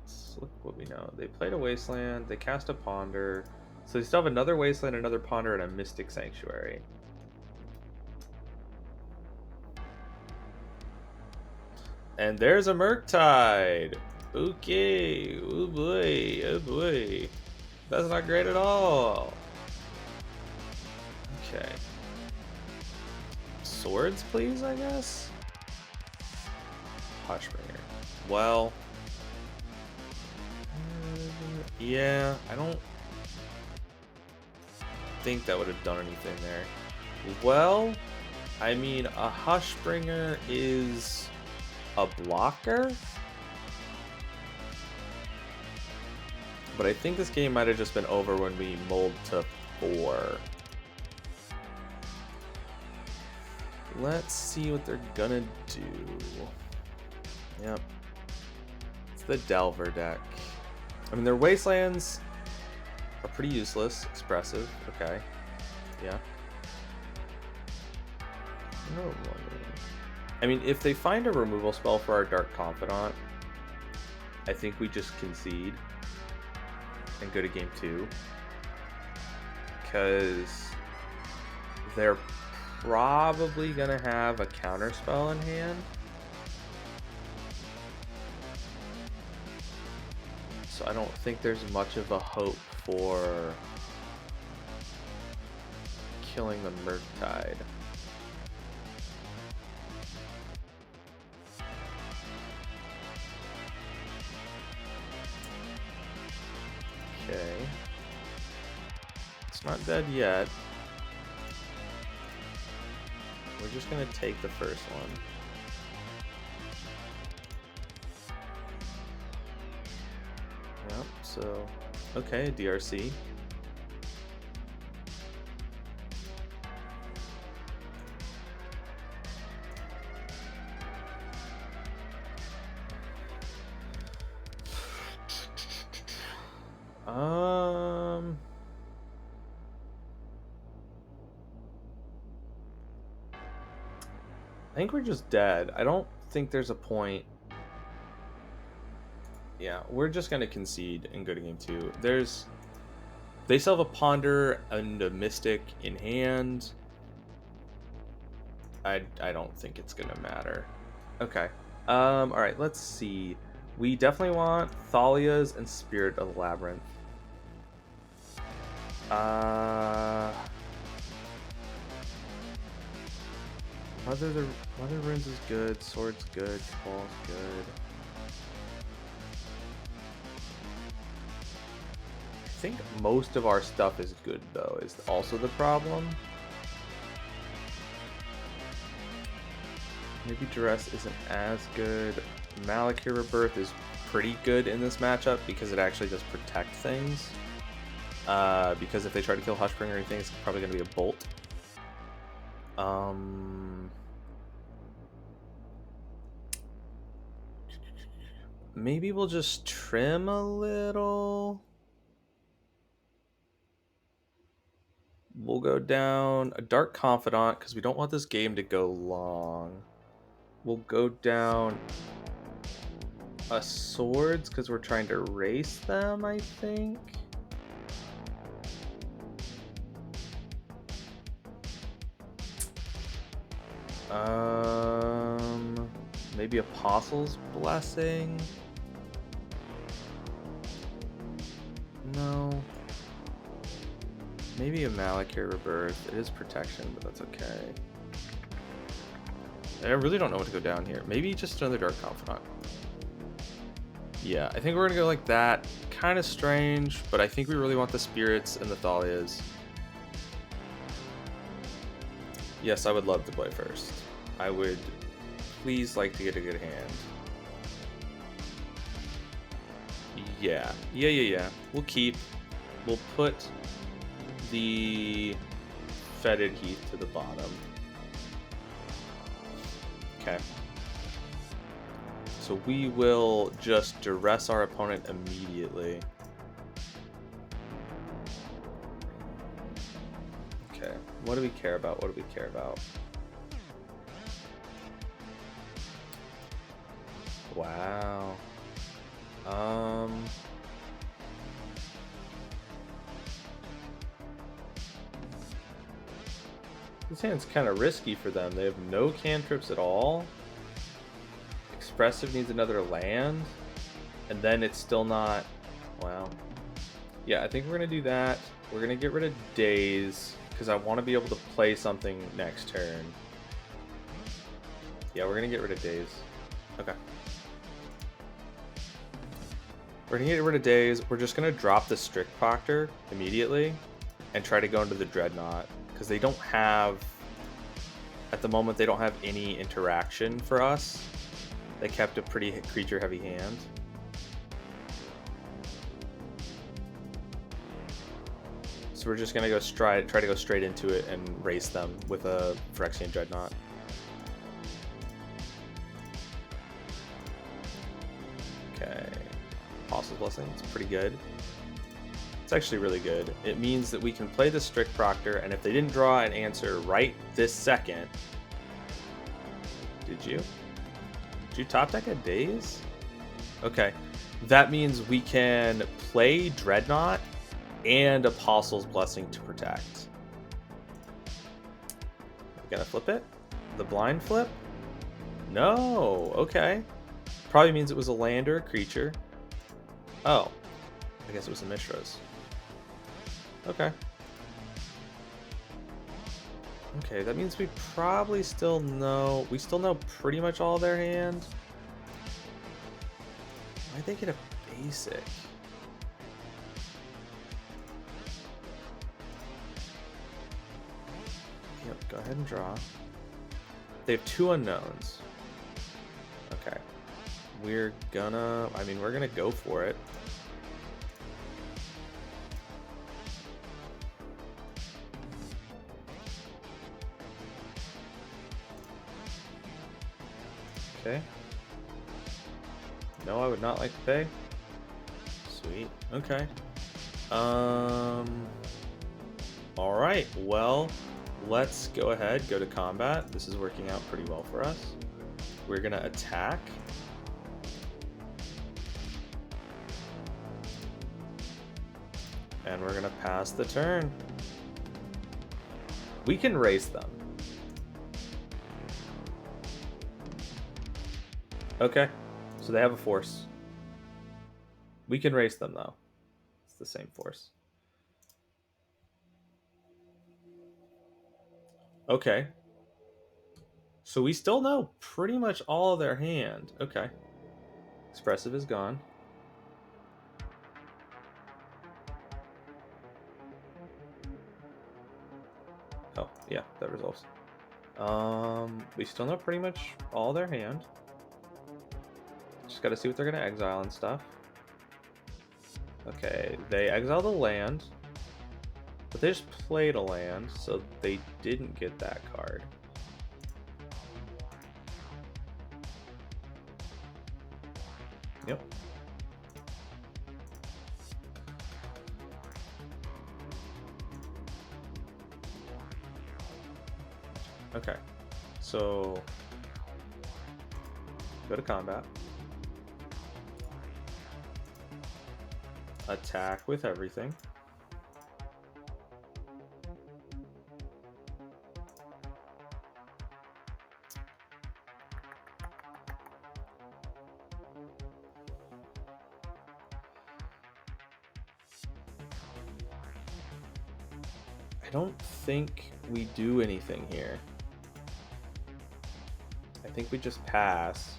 Let's look what we know. They played a Wasteland. They cast a Ponder. So they still have another Wasteland, another Ponder, and a Mystic Sanctuary. And there's a Murktide. Okay. Oh boy. Oh boy. That's not great at all. Okay. Swords, please, I guess? Hushbringer. Well... yeah, I don't think that would have done anything there. Well, I mean, a Hushbringer is a blocker? But I think this game might have just been over when we mulled to 4. Let's see what they're gonna do. Yep. It's the Delver deck. I mean, their Wastelands are pretty useless. Expressive. Okay. Yeah. No. I mean, if they find a removal spell for our Dark Confidant, I think we just concede and go to game 2. Because they're probably going to have a counter spell in hand. So I don't think there's much of a hope for killing the Murktide. Okay. It's not dead yet. We're just gonna take the first one. Yep, so... okay, DRC. I think we're just dead. I don't think there's a point. Yeah, we're just gonna concede and go to game 2. They still have a Ponder and a Mystic in hand. I don't think it's gonna matter. Okay. All right. Let's see. We definitely want Thalia's and Spirit of the Labyrinth. Mother Runes is good. Sword's good. Cabal's good. I think most of our stuff is good though. Is also the problem. Maybe Duress isn't as good. Malakir Rebirth is pretty good in this matchup because it actually does protect things. Because if they try to kill Hushbringer or anything, it's probably going to be a bolt. Maybe we'll just trim a little. We'll go down a Dark Confidant because we don't want this game to go long. We'll go down a Swords because we're trying to race them, I think. Maybe Apostle's Blessing. No. Maybe a Malakir Rebirth. It is protection, but that's okay. I really don't know what to go down here. Maybe just another Dark Confidant. Yeah, I think we're gonna go like that. Kind of strange, but I think we really want the Spirits and the Thalias. Yes, I would love to play first. I would please like to get a good hand. Yeah. We'll keep. We'll put the Fetid Heath to the bottom. Okay. So we will just duress our opponent immediately. Okay. What do we care about? What do we care about? Wow. This hand's kind of risky for them. They have no cantrips at all. Expressive needs another land. And then it's still not... Wow. Yeah, I think we're going to do that. We're going to get rid of Daze, because I want to be able to play something next turn. Yeah, we're going to get rid of Daze. Okay. We're going to get rid of Daze. We're just going to drop the Strict Proctor immediately and try to go into the Dreadnought, because they don't have... At the moment, they don't have any interaction for us. They kept a pretty creature-heavy hand. So we're just going to go try to go straight into it and race them with a Phyrexian Dreadnought. Okay. Apostle's Blessing. It's pretty good. It's actually really good. It means that we can play the Strict Proctor, and if they didn't draw an answer right this second... Did you? Did you top deck a Daze? Okay. That means we can play Dreadnought and Apostle's Blessing to protect. We gotta flip it? The blind flip? No! Okay. Probably means it was a land or a creature. Oh. I guess it was a Mishra's. Okay. Okay, that means we probably still know... We still know pretty much all their hand. Why'd they get a basic? Yep, go ahead and draw. They have 2 unknowns. Okay. We're gonna... I mean, we're gonna go for it. Okay. No, I would not like to pay. Sweet. Okay. Alright, well, let's go ahead, go to combat. This is working out pretty well for us. We're gonna attack. And we're gonna pass the turn. We can race them. Okay, so they have a force. We can race them though. It's the same force. Okay. So we still know pretty much all of their hand. Okay. Expressive is gone. Oh, yeah, that resolves. We still know pretty much all their hand. Just gotta see what they're gonna exile and stuff. Okay, they exile the land. But they just played a land, so they didn't get that card. Yep. Okay, so go to combat. Attack with everything. I don't think we do anything here. I think we just pass.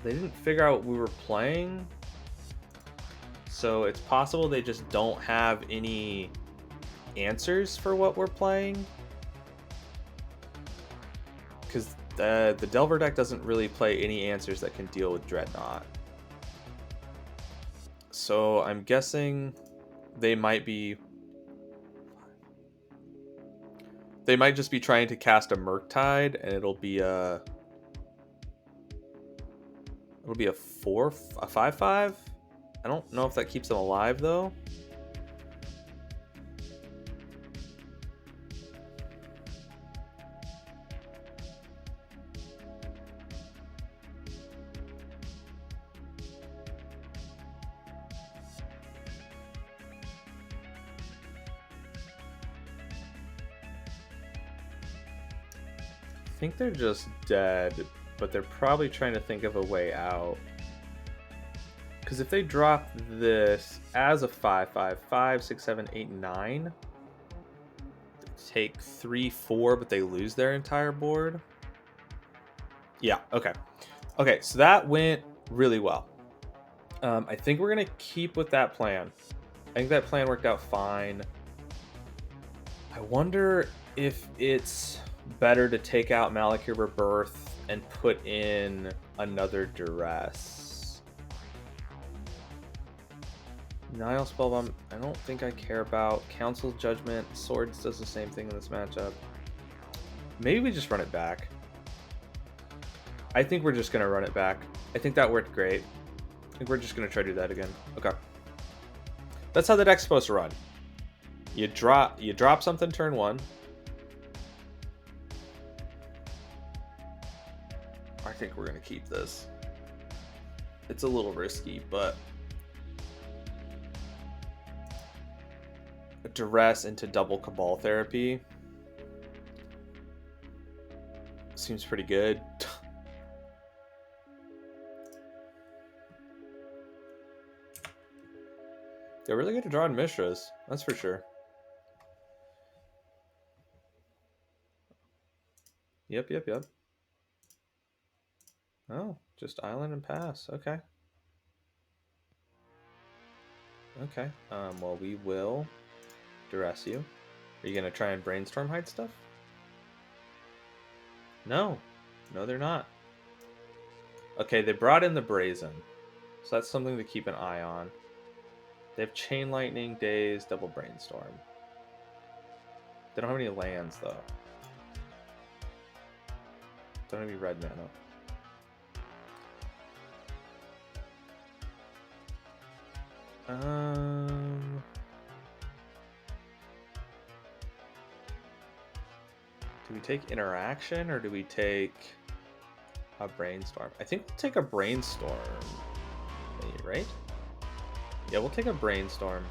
They didn't figure out what we were playing, so it's possible they just don't have any answers for what we're playing. Because the Delver deck doesn't really play any answers that can deal with Dreadnought. So I'm guessing they might just be trying to cast a Murktide, and it'll be a 5/5. I don't know if that keeps them alive though. I think they're just dead, but they're probably trying to think of a way out. Because if they drop this as a 5/5, 5, 6, 7, 8, 9, take 3, 4, but they lose their entire board. Yeah, okay. Okay, so that went really well. I think we're going to keep with that plan. I think that plan worked out fine. I wonder if it's better to take out Malakir Rebirth and put in another Duress. Nile Spellbomb, I don't think I care about. Council Judgment, Swords does the same thing in this matchup. Maybe we just run it back. I think we're just going to run it back. I think that worked great. I think we're just going to try to do that again. Okay. That's how the deck's supposed to run. You drop something turn 1. I think we're going to keep this. It's a little risky, but a Duress into double Cabal Therapy seems pretty good. They're really good to draw in Mishras, that's for sure. Yep. Oh, just island and pass. Okay. Okay. Well, we will Duress you. Are you gonna try and brainstorm hide stuff? No, they're not. Okay, they brought in the Brazen, so that's something to keep an eye on. They have Chain Lightning, Daze, Double Brainstorm. They don't have any lands though. Don't have any red mana. Do we take interaction or do we take a brainstorm? I think we'll take a brainstorm, right? Yeah, we'll take a brainstorm.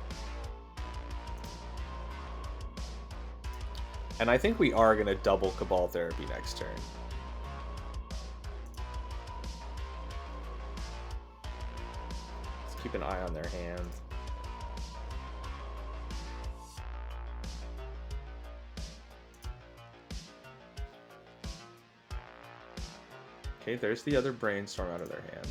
And I think we are going to double Cabal Therapy next turn. Let's keep an eye on their hand. Okay, there's the other brainstorm out of their hand.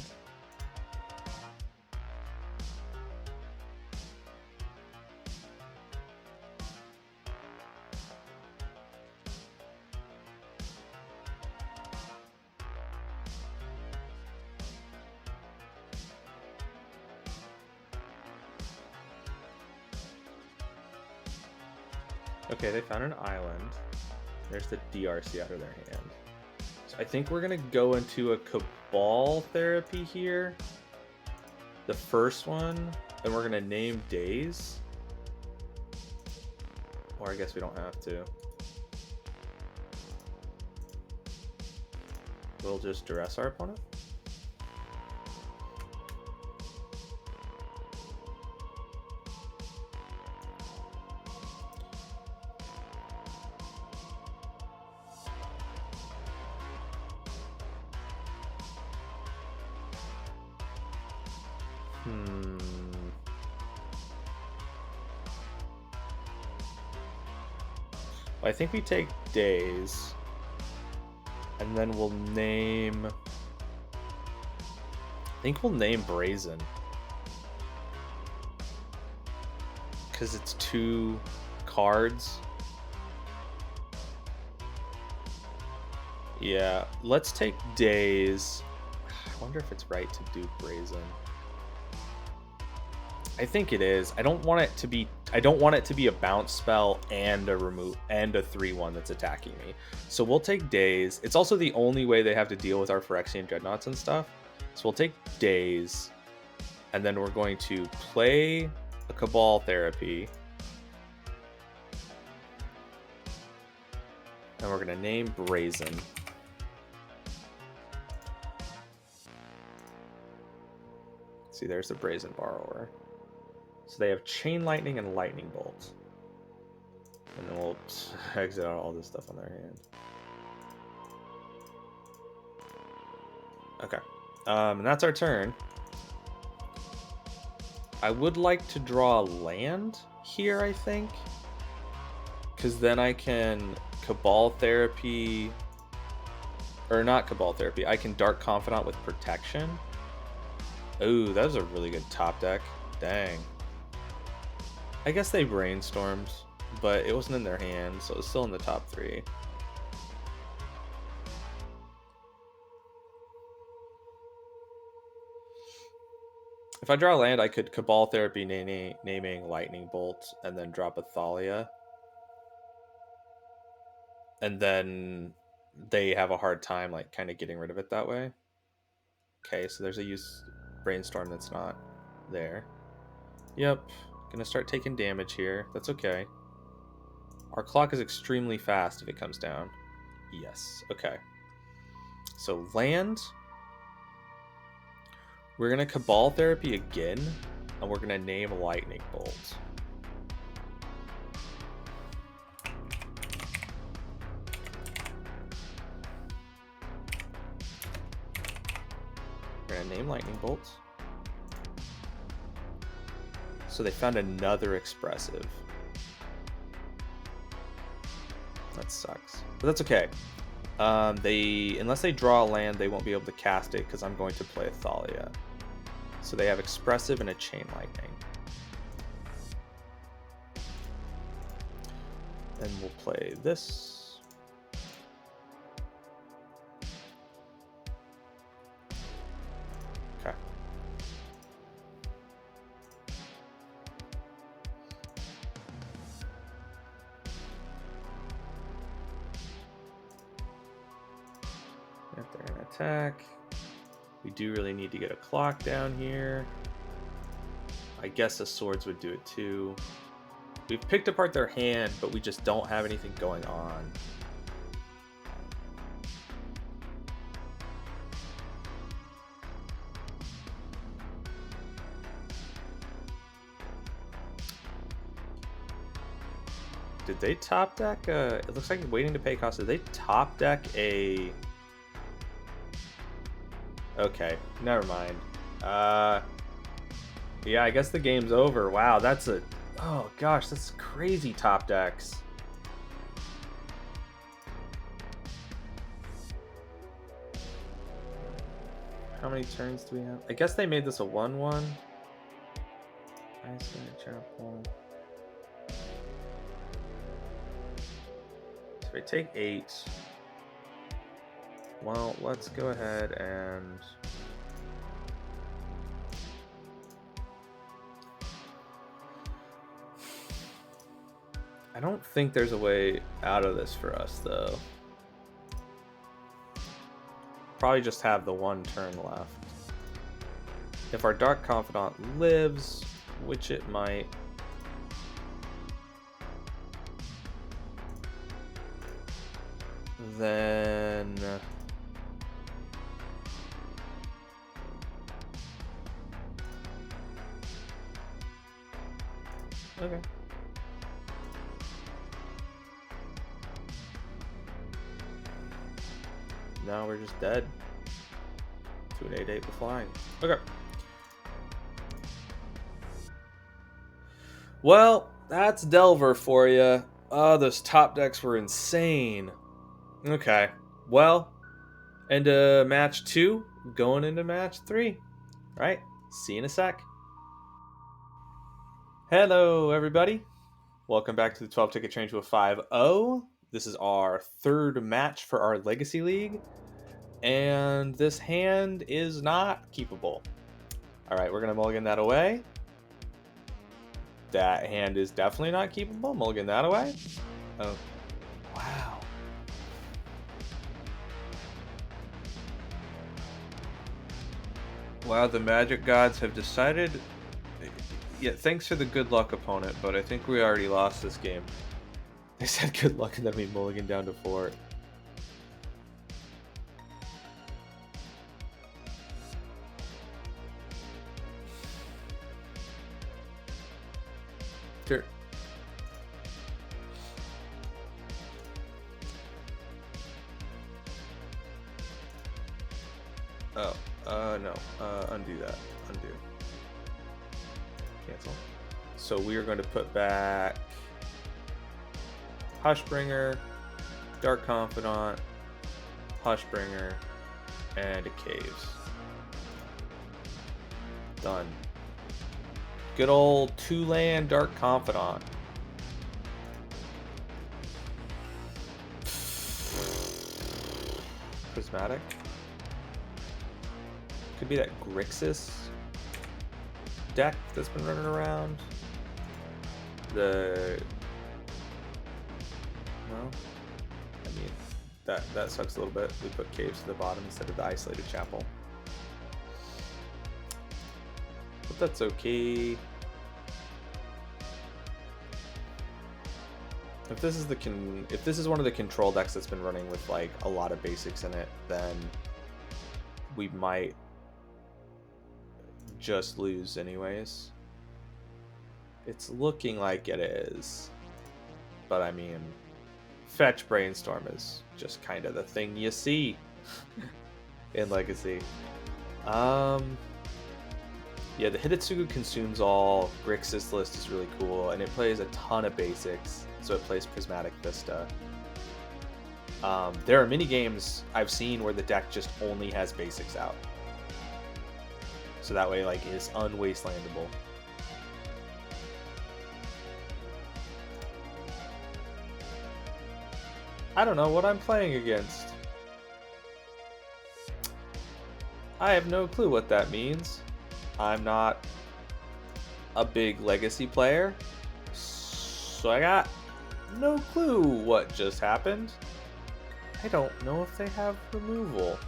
Okay, they found an island. There's the DRC out of their hand. So I think we're gonna go into a Cabal Therapy here. The first one, then we're gonna name days. Or I guess we don't have to. We'll just duress our opponent. I think we take days, and then we'll name. I think we'll name Brazen, because it's 2 cards. Yeah, let's take days. I wonder if it's right to do Brazen. I think it is. I don't want it to be a bounce spell and a remove and a 3/1 that's attacking me. So we'll take days. It's also the only way they have to deal with our Phyrexian Dreadnoughts and stuff. So we'll take days, and then we're going to play a Cabal Therapy, and we're going to name Brazen. See, there's the Brazen Borrower. So they have Chain Lightning and Lightning Bolt. And then we'll exit out all this stuff on their hand. Okay. And that's our turn. I would like to draw a land here, I think. Because then I can Cabal Therapy... Or not Cabal Therapy. I can Dark Confidant with Protection. Ooh, that was a really good top deck. Dang. I guess they brainstormed, but it wasn't in their hand, so it's still in the top 3. If I draw a land, I could Cabal Therapy naming Lightning Bolt and then drop a Thalia. And then they have a hard time like kind of getting rid of it that way. Okay, so there's a use brainstorm that's not there. Yep. Gonna start taking damage here. That's okay. Our clock is extremely fast if it comes down. Yes. Okay. So land. We're gonna Cabal Therapy again, and we're gonna name Lightning Bolt. We're gonna name Lightning Bolt. So they found another expressive. That sucks. But that's okay. Unless they draw a land, they won't be able to cast it because I'm going to play a Thalia. So they have expressive and a Chain Lightning. Then we'll play this. Okay. If they're gonna attack, we do really need to get a clock down here. I guess the swords would do it too. We've picked apart their hand, but we just don't have anything going on. Did they top deck? It looks like waiting to pay cost. Did they top deck a? Okay, never mind. Yeah, I guess the game's over. Wow, that's a. Oh gosh, that's crazy top decks. How many turns do we have? I guess they made this a 1/1. Isolated Chapel. So we take 8. Well, let's go ahead and I don't think there's a way out of this for us, though. Probably just have the 1 turn left. If our Dark Confidant lives, which it might, then okay. Now we're just dead to an 8/8 with flying. Okay. Well, that's Delver for you. Oh, those top decks were insane. Okay. Well, into match 2, going into match 3. Right? See you in a sec. Hello, everybody. Welcome back to the 12 ticket train to a 5-0. This is our 3rd match for our Legacy League. And this hand is not keepable. Alright, we're going to mulligan that away. That hand is definitely not keepable. Mulligan that away. Oh, wow. Wow, the Magic Gods have decided... Yeah, thanks for the good luck, opponent, but I think we already lost this game. They said good luck and then we mulligan down to 4. Sure. Oh, no. Undo that. Undo. Cancel. So we are going to put back Hushbringer, Dark Confidant, Hushbringer, and a Caves. Done. Good old 2-land Dark Confidant. Prismatic. Could be that Grixis deck that's been running around. Well, I mean, that sucks a little bit. We put Caves to the bottom instead of the Isolated Chapel. But that's okay. If this is one of the control decks that's been running with like a lot of basics in it, then we might just lose anyways. It's looking like it is. But I mean, Fetch Brainstorm is just kind of the thing you see in Legacy. Yeah, the Hidetsugu consumes all. Grixis list is really cool, and it plays a ton of basics, so it plays Prismatic Vista. There are mini games I've seen where the deck just only has basics out. So that way, like, it's unwastelandable. I don't know what I'm playing against. I have no clue what that means. I'm not a big Legacy player, so I got no clue what just happened. I don't know if they have removal.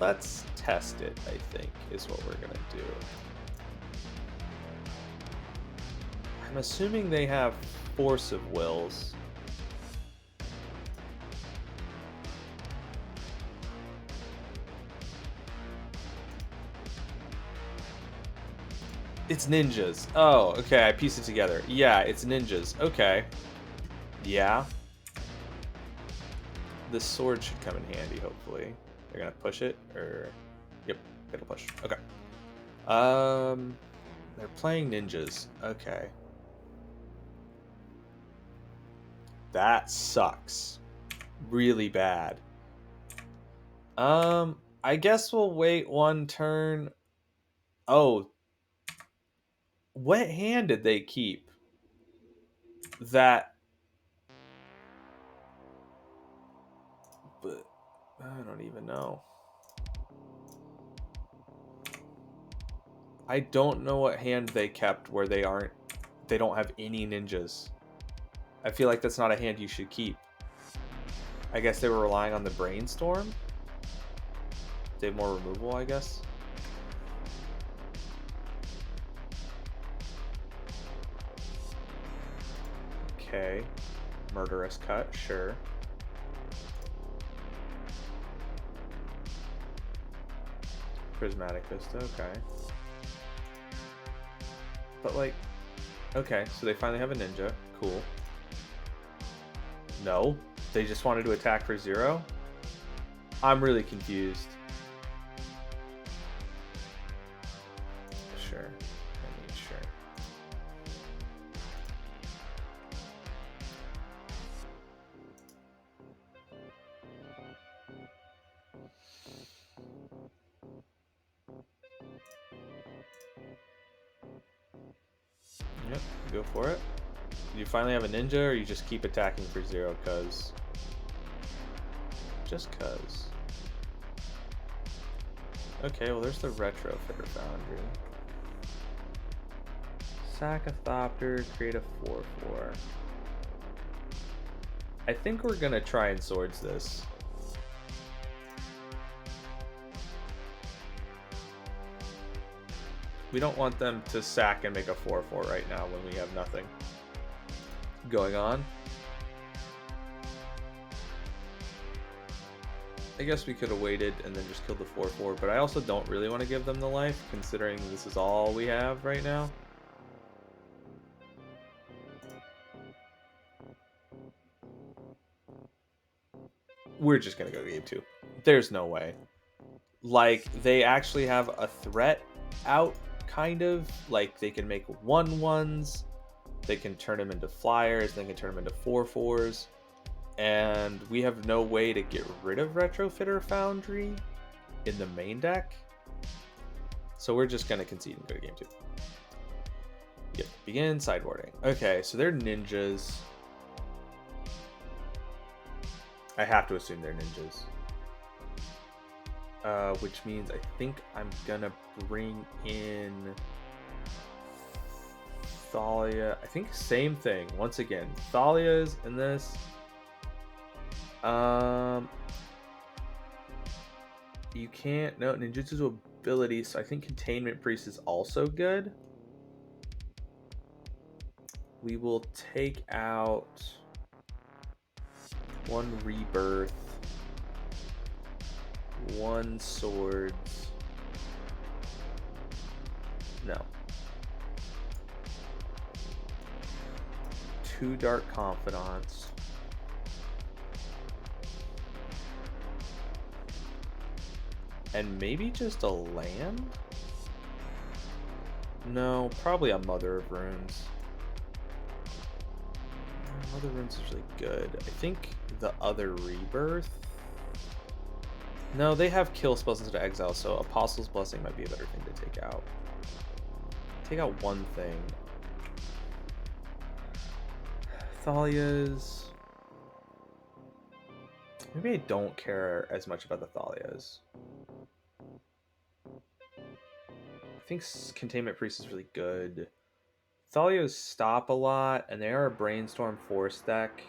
Let's test it, I think, is what we're gonna do. I'm assuming they have Force of Wills. It's ninjas. Oh, okay, I pieced it together. Yeah, it's ninjas. Okay. Yeah. The sword should come in handy, hopefully. They're gonna push it, or... Yep, it'll push. Okay. They're playing ninjas. Okay. That sucks. Really bad. I guess we'll wait one turn. Oh. What hand did they keep? That... But I don't even know. I don't know what hand they kept where they don't have any ninjas. I feel like that's not a hand you should keep. I guess they were relying on the brainstorm. They have more removal, I guess. Okay. Murderous cut, sure. Prismatic Vista, okay. But like, okay, so they finally have a ninja. Cool. No, they just wanted to attack for 0? I'm really confused. Sure. I mean, sure. Yep, go for it. Do you finally have a ninja, or you just keep attacking for 0 cuz? Just cuz. Okay, well there's the Retrofitter Foundry. Sack a Thopter, create a 4/4. I think we're gonna try and swords this. We don't want them to sack and make a 4/4 right now when we have nothing going on. I guess we could have waited and then just killed the 4/4, but I also don't really want to give them the life, considering this is all we have right now. We're just gonna go game 2. There's no way. Like, they actually have a threat out, kind of. Like, they can make 1/1s, they can turn them into flyers, they can turn them into 4/4s. And we have no way to get rid of Retrofitter Foundry in the main deck. So we're just going to concede and go to game 2. Yep, begin sideboarding. Okay, so they're ninjas. I have to assume they're ninjas. Which means I think I'm going to bring in Thalia. I think same thing. Once again, Thalia's in this. You can't... No, ninjutsu's ability, so I think Containment Priest is also good. We will take out 1 Rebirth, 1 Swords. No. 2 Dark Confidants. And maybe just a land? No, probably a Mother of Runes. Mother of Runes is really good. I think the other Rebirth... No, they have kill spells instead of exile, so Apostle's Blessing might be a better thing to take out. Take out one thing. Thalia's... Maybe I don't care as much about the Thalia's. I think Containment Priest is really good. Thalia's stop a lot, and they are a Brainstorm Force deck.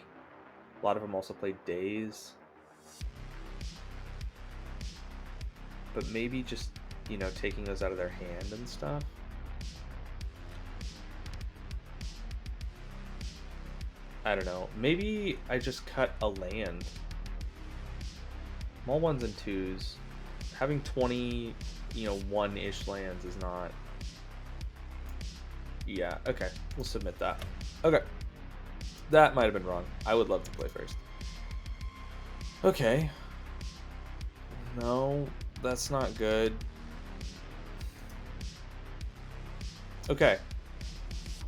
A lot of them also play Daze. But maybe just, you know, taking those out of their hand and stuff. I don't know. Maybe I just cut a land. Small 1s and 2s. Having 20, you know, 1-ish lands is not... Yeah, okay. We'll submit that. Okay. That might have been wrong. I would love to play first. Okay. No, that's not good. Okay.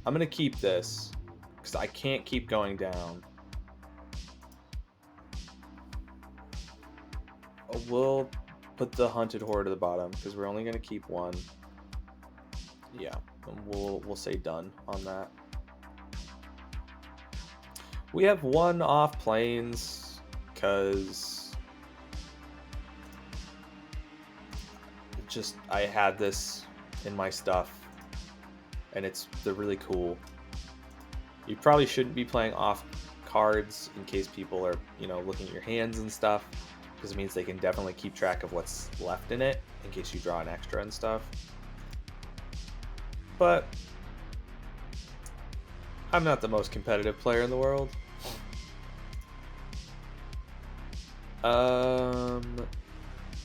I'm going to keep this because I can't keep going down. We'll put the Hunted Horde at the bottom because we're only going to keep one. Yeah, and we'll say done on that. We have one off planes because just I had this in my stuff and they're really cool. You probably shouldn't be playing off cards in case people are, looking at your hands and stuff, because it means they can definitely keep track of what's left in it in case you draw an extra and stuff. But I'm not the most competitive player in the world.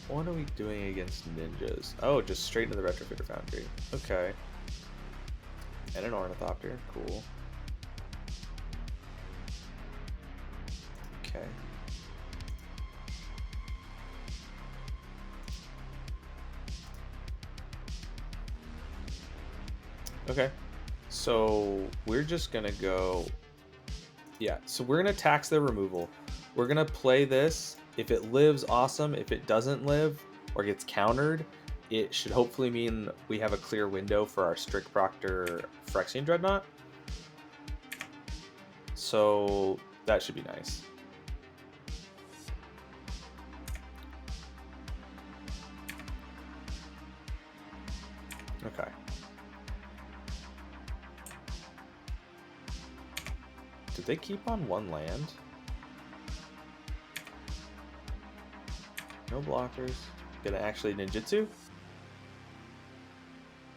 What are we doing against ninjas? Oh, just straight into the Retrofitter Foundry. Okay. And an Ornithopter. Cool. Okay. Okay. So we're just gonna go. Yeah, so we're gonna tax their removal. We're gonna play this. If it lives, awesome. If it doesn't live or gets countered, it should hopefully mean we have a clear window for our Strict Proctor Phyrexian Dreadnought. So that should be nice. Okay. Did they keep on one land? No blockers. Gonna actually ninjutsu?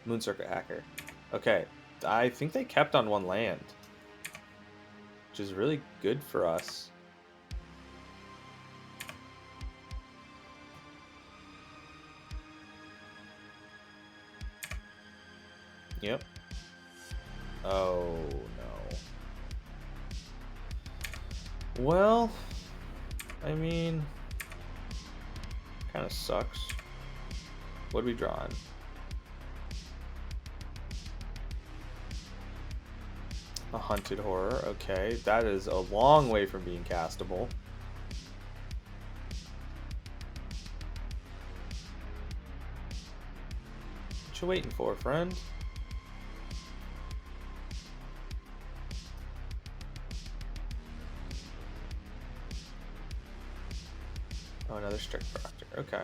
Moon Circuit Hacker. Okay. I think they kept on one land, which is really good for us. Yep. Oh, no. Well, I mean, kind of sucks. What are we drawing? A Hunted Horror. Okay, that is a long way from being castable. What you waiting for, friend? Oh, another Strict Proctor. Okay.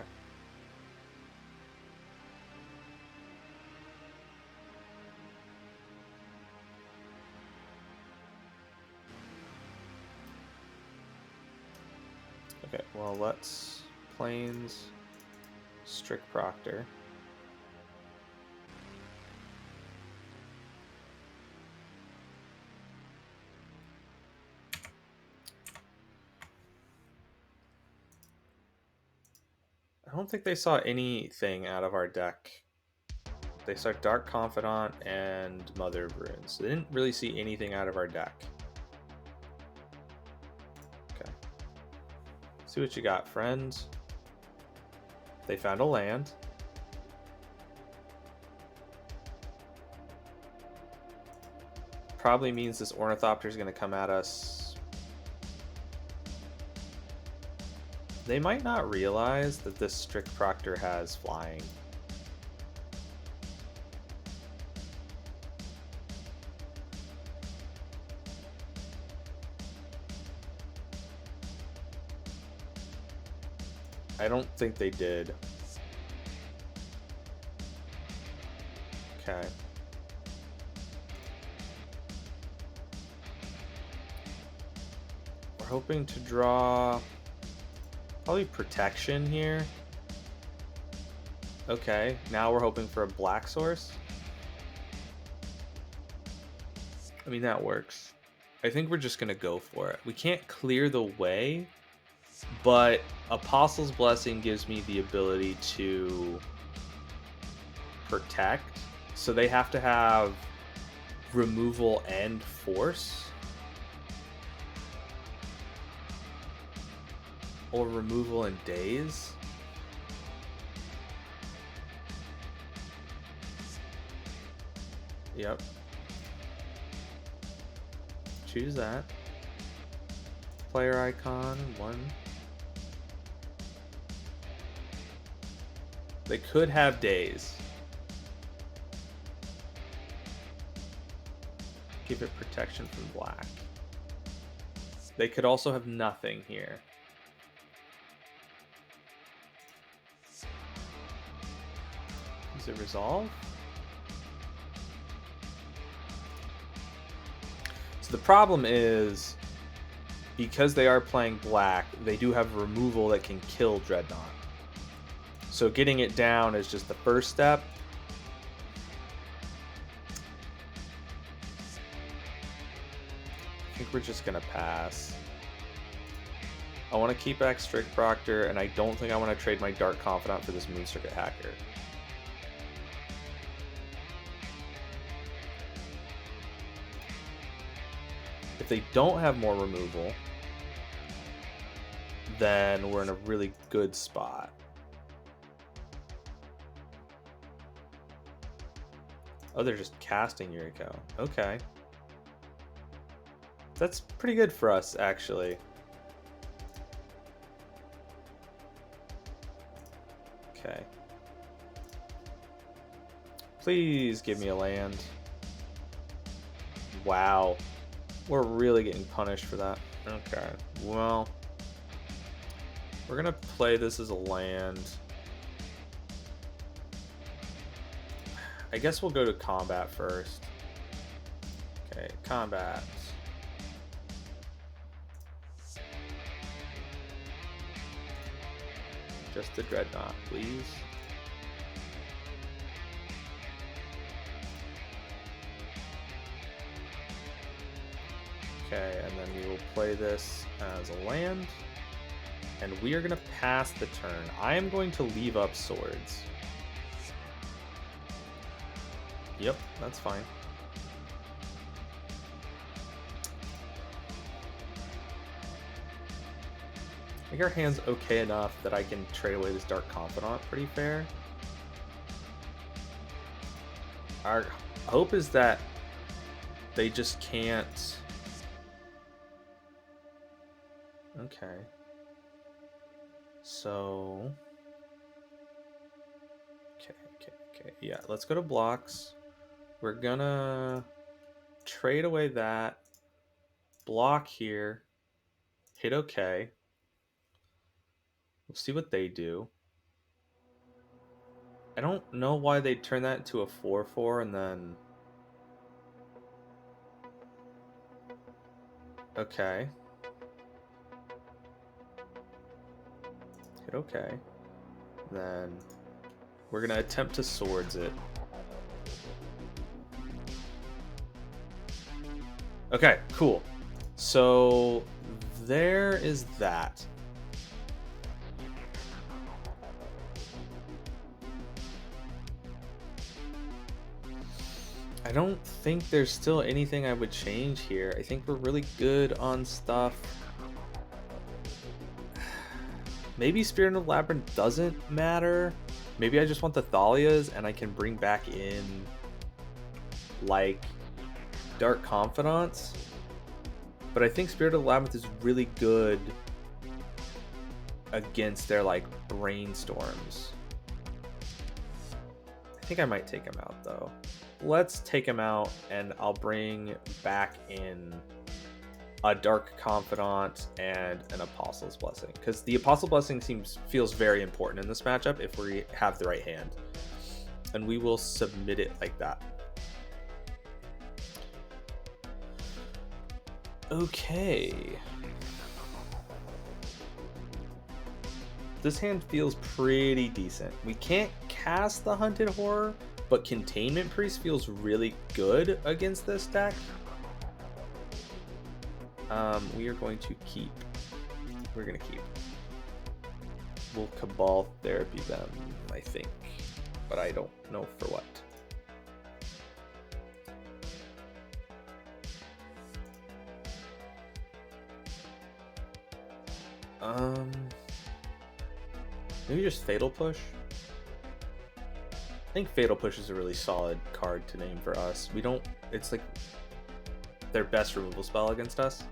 Okay, well, let's Plains Strict Proctor. I don't think they saw anything out of our deck. They saw Dark Confidant and Mother of Runes. They didn't really see anything out of our deck. Okay. See what you got, friends. They found a land. Probably means this Ornithopter is going to come at us. They might not realize that this Strict Proctor has flying. I don't think they did. Okay. We're hoping to draw probably Protection here. Okay, now we're hoping for a black source. I mean, that works. I think we're just gonna go for it. We can't clear the way, but Apostle's Blessing gives me the ability to protect. So they have to have removal and force. or removal in days. Yep. Choose that. Player icon, 1. They could have days. Give it protection from black. They could also have nothing here. Is it resolve? So the problem is, because they are playing black, they do have removal that can kill Dreadnought. So getting it down is just the first step. I think we're just going to pass. I want to keep back Strict Proctor, and I don't think I want to trade my Dark Confidant for this Moon Circuit Hacker. If they don't have more removal, then we're in a really good spot. Oh, they're just casting Yuriko. Okay. That's pretty good for us, actually. Okay. Please give me a land. Wow. We're really getting punished for that. Okay. Well, we're going to play this as a land. I guess we'll go to combat first. Okay, combat. Just the Dreadnought, please. Okay, and then we will play this as a land. And we are going to pass the turn. I am going to leave up swords. Yep, that's fine. I think our hand's okay enough that I can trade away this Dark Confidant pretty fair. Our hope is that they just can't... Okay. So... Okay. Yeah, let's go to blocks. We're gonna trade away that. Block here. Hit OK. We'll see what they do. I don't know why they turn that into a 4/4 and then... Okay. Hit OK. Then we're going to attempt to swords it. Okay, cool. So there is that. I don't think there's still anything I would change here. I think we're really good on stuff. Maybe Spirit of the Labyrinth doesn't matter. Maybe I just want the Thalias and I can bring back in like Dark Confidants. But I think Spirit of the Labyrinth is really good against their like brainstorms. I think I might take him out though. Let's take him out and I'll bring back in a Dark Confidant and an Apostle's Blessing, because the Apostle's Blessing feels very important in this matchup if we have the right hand, and we will submit it like that. Okay. This hand feels pretty decent. We can't cast the Hunted Horror, but Containment Priest feels really good against this deck. We are going to keep. We're going to keep. We'll Cabal Therapy them, I think. But I don't know for what. Maybe just Fatal Push. I think Fatal Push is a really solid card to name for us. We don't... It's like their best removal spell against us.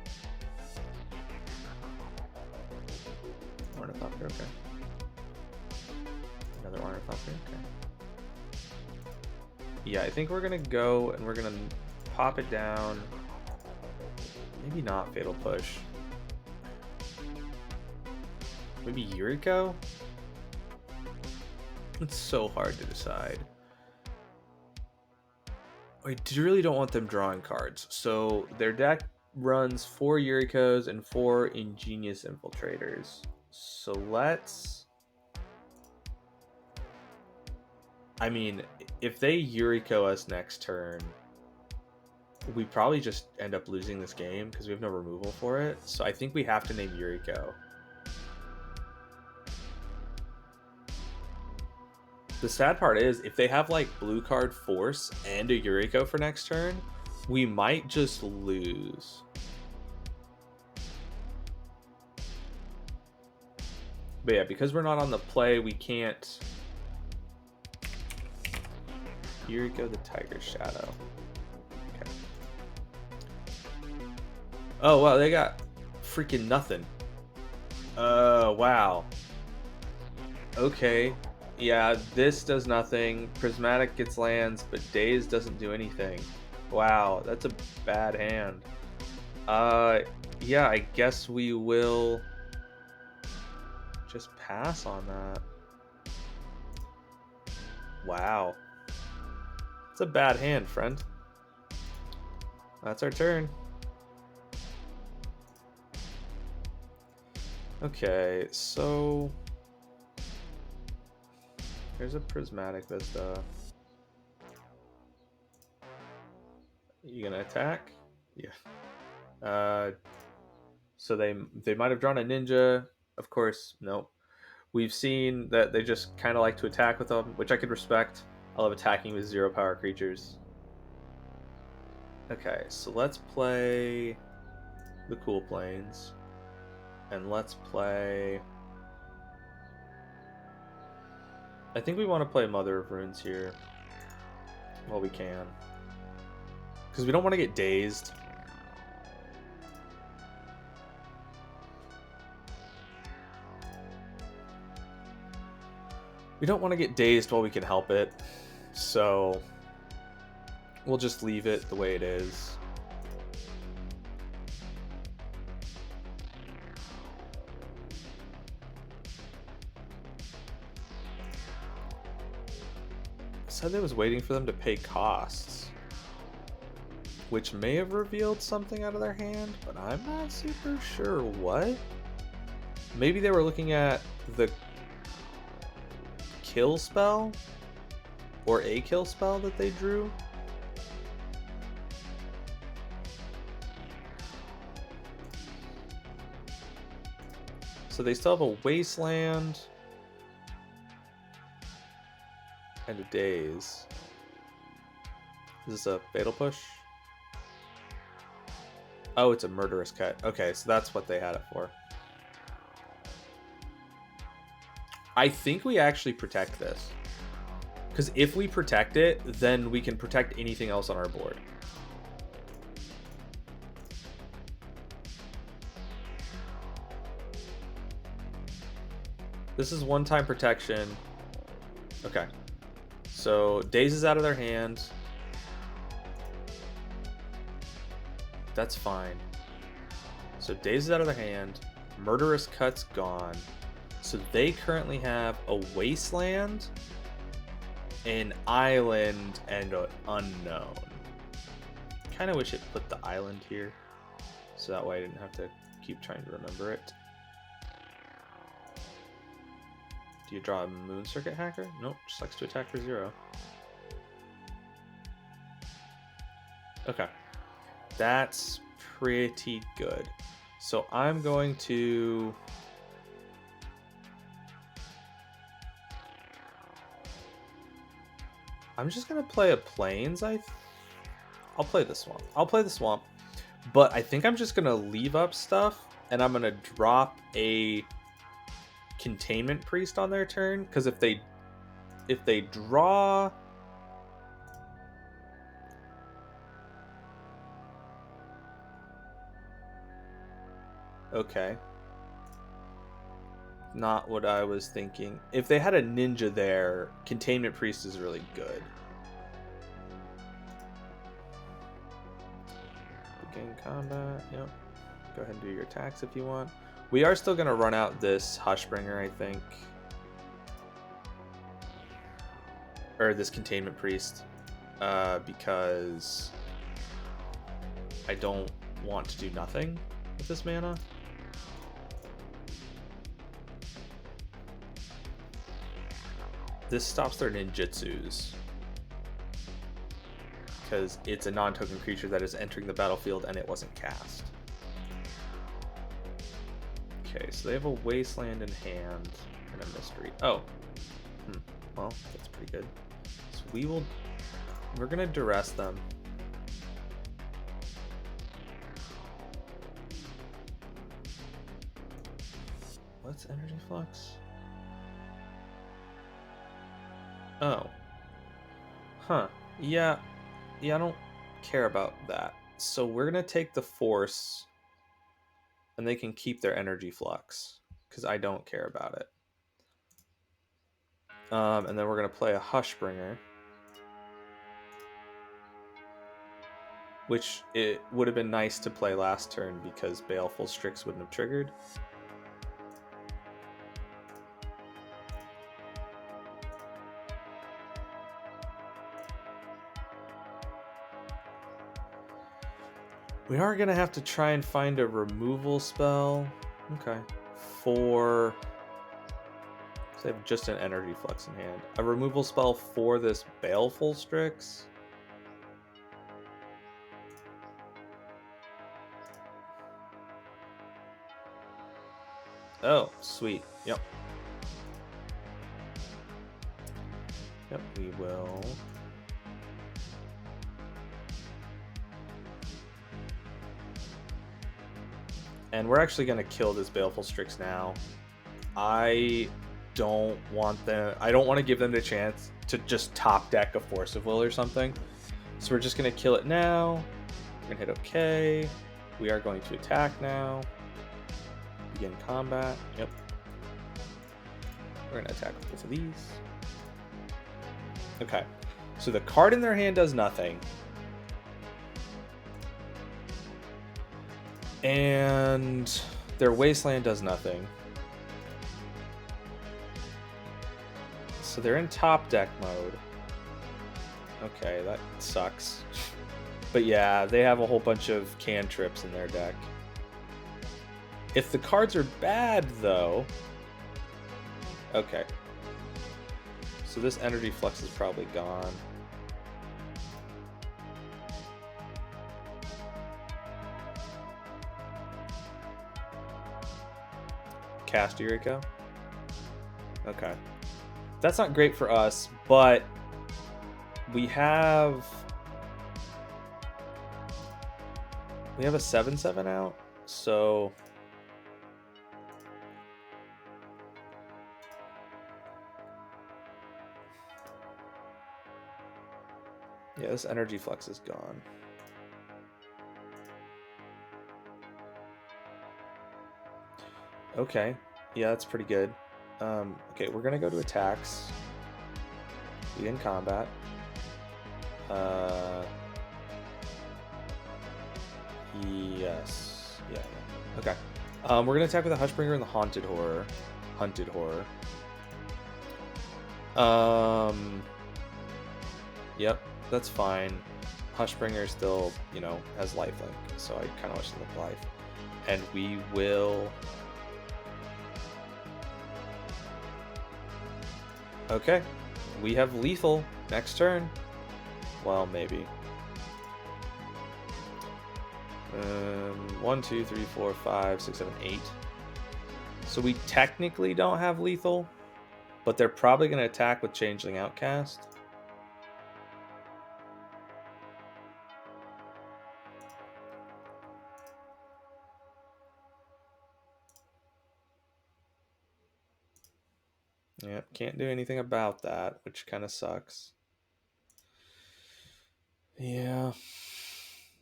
Ornithopter, okay. Another Ornithopter, okay. Yeah, I think we're gonna go and we're gonna pop it down. Maybe not Fatal Push. Maybe Yuriko? It's so hard to decide. I really don't want them drawing cards. So their deck runs 4 Yurikos and 4 Ingenious Infiltrators. So let's... I mean, if they Yuriko us next turn, we probably just end up losing this game because we have no removal for it. So I think we have to name Yuriko. The sad part is, if they have like blue card Force and a Yuriko for next turn, we might just lose. But yeah, because we're not on the play, we can't... Yuriko the Tiger Shadow. Okay. Oh, wow, they got freaking nothing. Wow. Okay. Yeah, this does nothing. Prismatic gets lands, but Daze doesn't do anything. Wow, that's a bad hand. Yeah, I guess we will just pass on that. Wow. It's a bad hand, friend. That's our turn. Okay, so... Here's a Prismatic Vista. You gonna attack? Yeah. So they might have drawn a ninja. Of course, no. We've seen that they just kind of like to attack with them, which I could respect. I love attacking with 0 power creatures. Okay, so let's play the Cool Plains. And let's play... I think we want to play Mother of Runes here. While we can. Because we don't want to get dazed. We don't want to get dazed while we can help it. So we'll just leave it the way it is. Said I was waiting for them to pay costs, which may have revealed something out of their hand, but I'm not super sure what. Maybe they were looking at the kill spell or a kill spell that they drew. So they still have a Wasteland and a Daze. Is this a Fatal Push? Oh, it's a Murderous Cut. Okay, so that's what they had it for. I think we actually protect this. Because if we protect it, then we can protect anything else on our board. This is one-time protection. Okay. So, Daze is out of their hand. That's fine. So, Daze is out of their hand. Murderous Cut's gone. So, they currently have a Wasteland, an Island, and an Unknown. Kind of wish it put the Island here. So that way I didn't have to keep trying to remember it. Do you draw a Moon Circuit Hacker? Nope, just likes to attack for 0. Okay. That's pretty good. So I'm going to... I'm just going to play a Plains. I'll play the Swamp. I'll play the Swamp. But I think I'm just going to leave up stuff, and I'm going to drop a Containment Priest on their turn, because if they draw. Okay. Not what I was thinking. If they had a ninja there, Containment Priest is really good. Begin combat. Yep. Go ahead and do your attacks if you want. We are still going to run out this Hushbringer, I think. Or this Containment Priest. Because I don't want to do nothing with this mana. This stops their ninjutsus. Because it's a non-token creature that is entering the battlefield and it wasn't cast. Okay, so they have a Wasteland in hand and a Mystery. Oh. Well, that's pretty good. So we're gonna duress them. What's Energy Flux? Oh. Huh. Yeah, I don't care about that. So we're gonna take the Force, and they can keep their Energy Flux, because I don't care about it. And then we're gonna play a Hushbringer, which it would have been nice to play last turn because Baleful Strix wouldn't have triggered. We are going to have to try and find a removal spell. Okay. So they have just an Energy Flux in hand. A removal spell for this Baleful Strix. Oh, sweet. Yep. Yep, we will. And we're actually going to kill this Baleful Strix now. I don't want to give them the chance to just top deck a Force of Will or something. So we're just going to kill it now. We're going to hit OK. We are going to attack now. Begin combat. Yep. We're going to attack with both of these. Okay. So the card in their hand does nothing. And their Wasteland does nothing. So they're in top deck mode. Okay, that sucks. But yeah, they have a whole bunch of cantrips in their deck. If the cards are bad, though... Okay. So this Energy Flux is probably gone. Cast Eureka? Okay. That's not great for us, but we have a 7/7 out, so yeah, this Energy Flux is gone. Okay, yeah, that's pretty good. Okay, we're gonna go to attacks. Begin combat. Yes. Yeah. Okay. We're gonna attack with the Hushbringer and the Hunted Horror. Yep, that's fine. Hushbringer still, has lifelink, so I kind of wish them life. And we will. Okay, we have lethal next turn. Well, maybe. 1, 2, 3, 4, 5, 6, 7, 8. So we technically don't have lethal, but they're probably going to attack with Changeling Outcast. Yep, can't do anything about that, which kind of sucks. Yeah.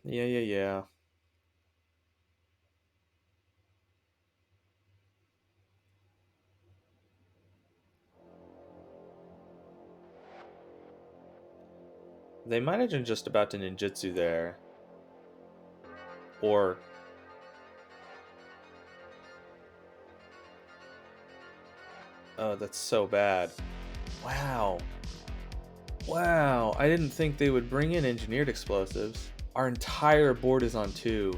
Yeah. They might have been just about to ninjutsu there. Or... Oh, that's so bad. Wow. Wow, I didn't think they would bring in engineered explosives. Our entire board is on 2.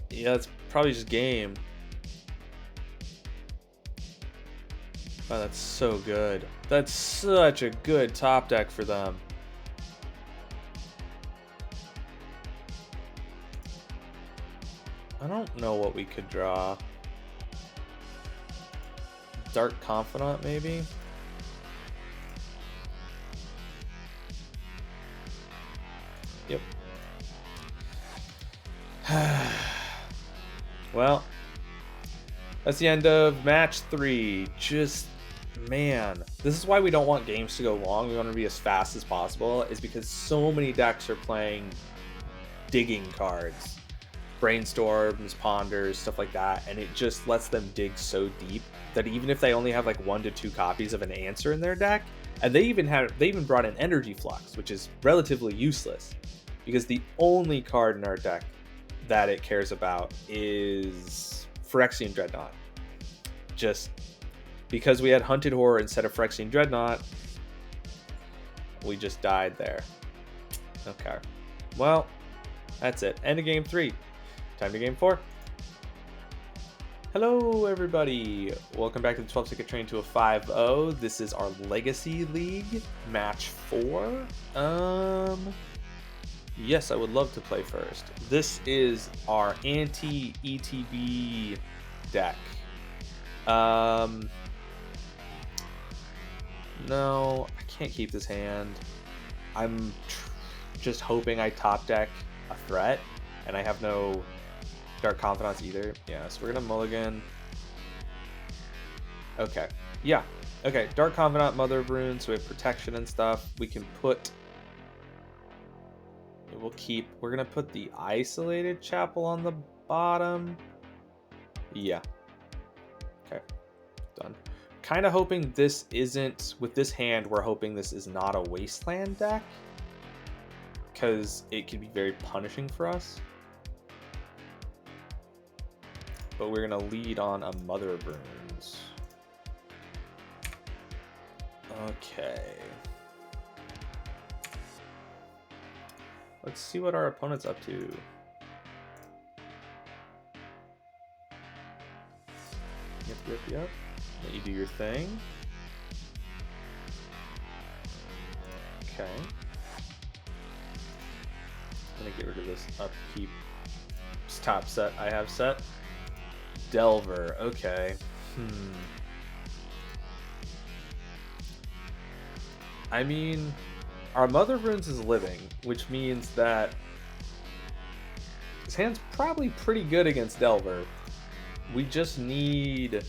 Yeah, it's probably just game. Oh, that's so good. That's such a good top deck for them. I don't know what we could draw. Dark Confidant, maybe? Yep. Well, that's the end of match 3. Just, man. This is why we don't want games to go long. We want to be as fast as possible, is because so many decks are playing digging cards. Brainstorms, ponders, stuff like that, and it just lets them dig so deep that even if they only have like 1 to 2 copies of an answer in their deck, and they even brought in Energy Flux, which is relatively useless because the only card in our deck that it cares about is Phyrexian Dreadnought. Just because we had Hunted Horror instead of Phyrexian Dreadnought, we just died there. Okay, well, that's it. End of game 3. Time to game 4. Hello, everybody. Welcome back to the 12 Ticket Train to a 5-0. This is our Legacy League, match 4. Yes, I would love to play first. This is our anti-ETB deck. No, I can't keep this hand. I'm just hoping I top deck a threat, and I have no Dark Confidants either. Yeah, so we're gonna mulligan. Okay. Yeah. Okay. Dark Confidant, Mother of Runes, so we have protection and stuff. We can put... We're gonna put the Isolated Chapel on the bottom. Yeah. Okay. Done. Kind of hoping this isn't... With this hand, we're hoping this is not a Wasteland deck, because it could be very punishing for us. But we're going to lead on a Mother of Runes. Okay. Let's see what our opponent's up to. Yep. Let you do your thing. Okay. I'm going to get rid of this upkeep top set I have set. Delver, okay. I mean, our Mother of Runes is living, which means that his hand's probably pretty good against Delver. We just need...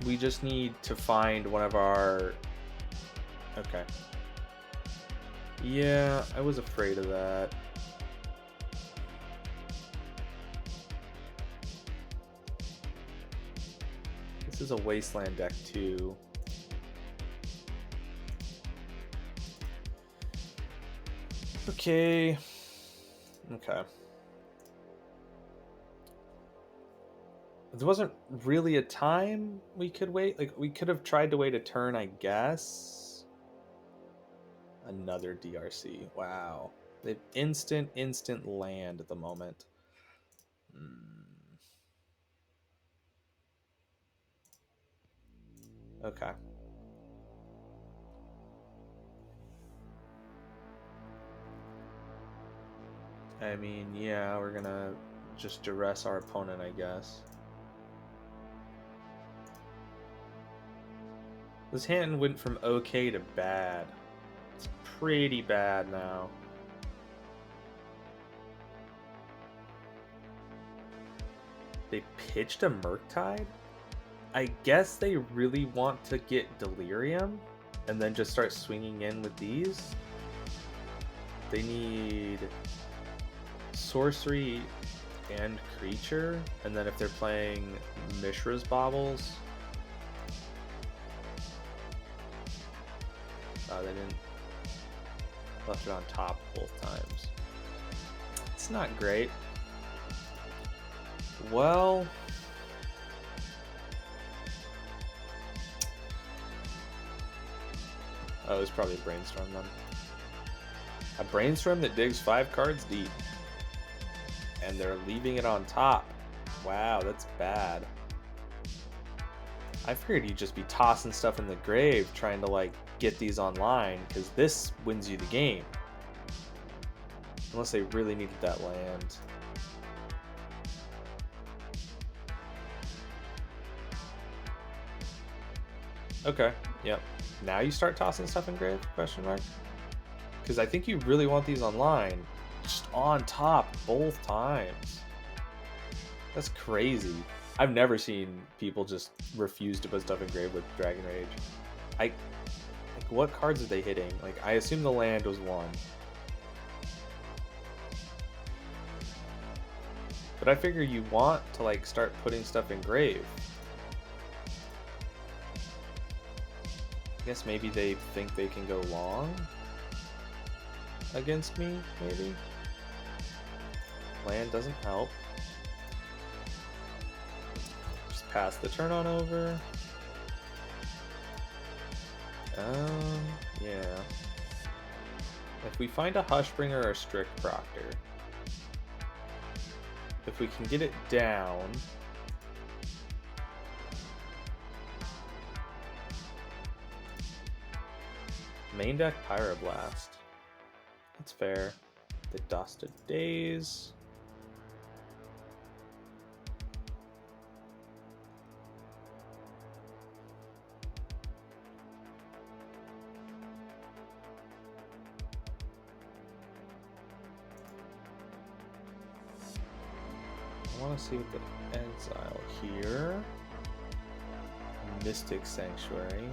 We just need to find one of our... Okay. Yeah, I was afraid of that. This is a Wasteland deck too. Okay. There wasn't really a time we could wait. Like, we could have tried to wait a turn, I guess. Another DRC. Wow. They've instant land at the moment. Okay. I mean, yeah, we're gonna just duress our opponent, I guess. This hand went from okay to bad. It's pretty bad now. They pitched a Murktide? I guess they really want to get Delirium and then just start swinging in with these. They need sorcery and creature, and then if they're playing Mishra's Baubles, they didn't, left it on top both times. It's not great. Well, oh, it's probably a Brainstorm then. A Brainstorm that digs 5 cards deep. And they're leaving it on top. Wow, that's bad. I figured you'd just be tossing stuff in the grave trying to like get these online, because this wins you the game. Unless they really needed that land. Okay, yep. Now you start tossing stuff in grave? Question mark? Because I think you really want these online. Just on top both times. That's crazy. I've never seen people just refuse to put stuff in grave with Dragon Rage. Like, what cards are they hitting? Like, I assume the land was one. But I figure you want to like start putting stuff in grave. I guess maybe they think they can go long against me, maybe? Land doesn't help. Just pass the turn on over. Yeah. If we find a Hushbringer or a Strict Proctor, if we can get it down, main deck Pyroblast. That's fair. The Dusted Days. I want to see what the exile here. Mystic Sanctuary.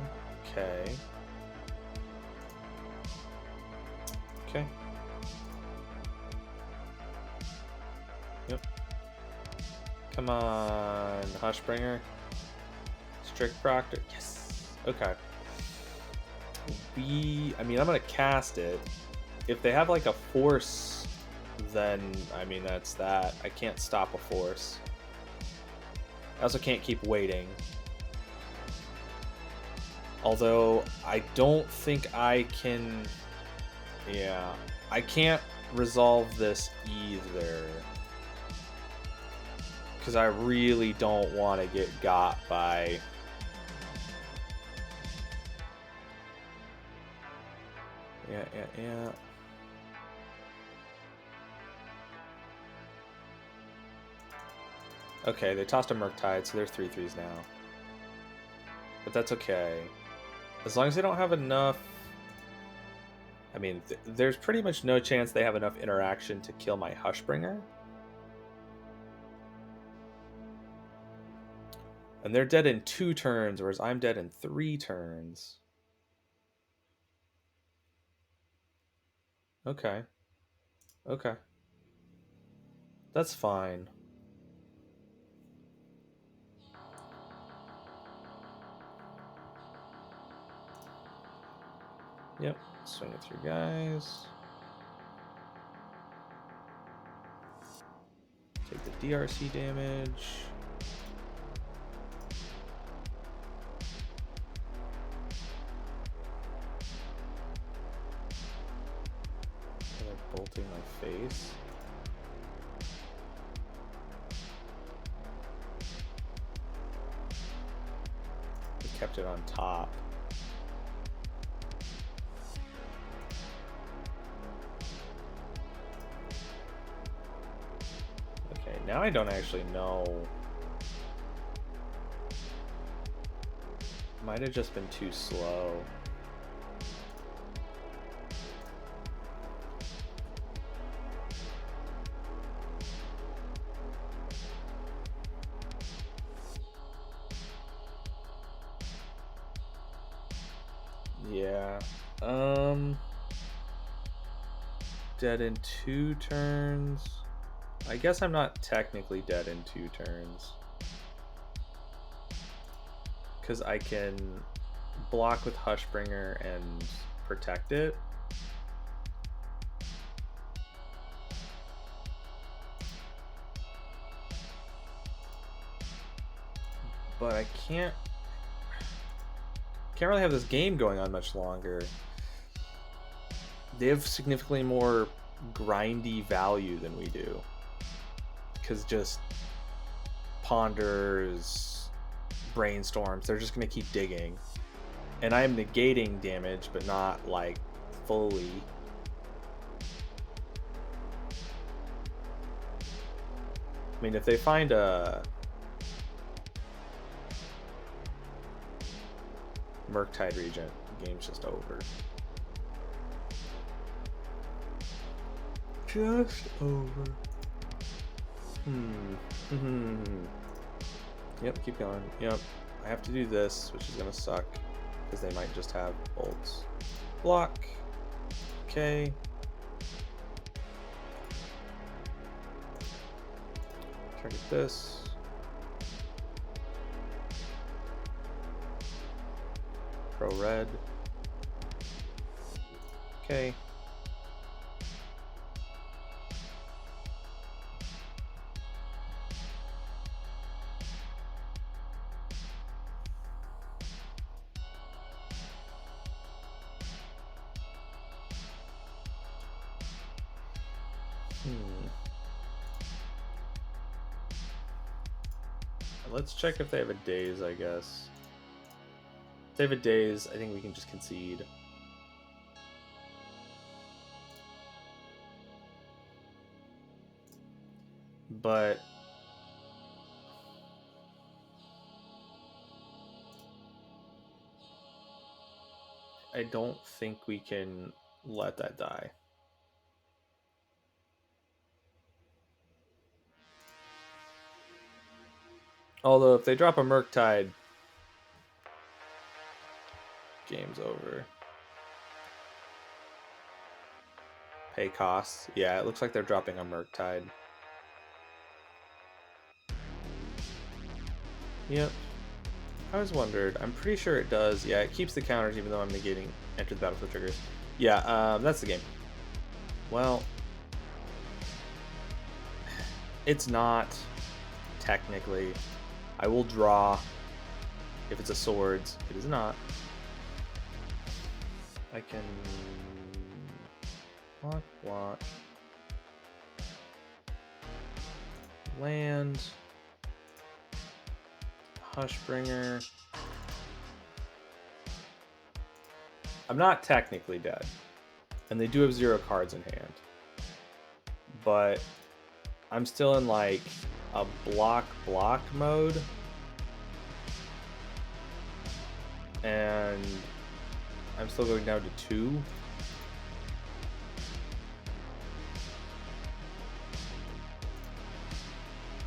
Okay. Okay. Yep. Come on, Hushbringer. Strict Proctor. Yes. Okay. I mean, I'm gonna cast it. If they have like a force, then I mean that's that. I can't stop a force. I also can't keep waiting. Although I don't think I can. Yeah, I can't resolve this either. Because I really don't want to get got by... Yeah. Okay, they tossed a Murktide, so they're 3/3s now. But that's okay. As long as they don't have enough... I mean, there's pretty much no chance they have enough interaction to kill my Hushbringer. And they're dead in 2 turns, whereas I'm dead in 3 turns. Okay. Okay. That's fine. Yep. Swing it through, guys. Take the DRC damage. And they're bolting my face. They kept it on top. Now I don't actually know. Might have just been too slow. Yeah. Dead in 2 turns. I guess I'm not technically dead in 2 turns. Because I can block with Hushbringer and protect it. But I can't really have this game going on much longer. They have significantly more grindy value than we do. Because just ponders, brainstorms, they're just going to keep digging. And I am negating damage, but not like fully. I mean, if they find a Murktide Regent, the game's just over. Just over. Yep, keep going. Yep, I have to do this, which is gonna suck because they might just have bolts. Block. Okay. Target this. Pro red. Okay. Let's check if they have a daze, I guess. If they have a daze, I think we can just concede. But I don't think we can let that die. Although if they drop a Murktide, game's over. Pay costs. Yeah, it looks like they're dropping a Murktide. Yep. I was wondered. I'm pretty sure it does. Yeah, it keeps the counters even though I'm negating enter the battlefield triggers. Yeah, that's the game. Well, it's not technically. I will draw if it's a swords. It is not. I can block. Land. Hushbringer. I'm not technically dead. And they do have 0 cards in hand. But I'm still in like a block mode. And I'm still going down to 2.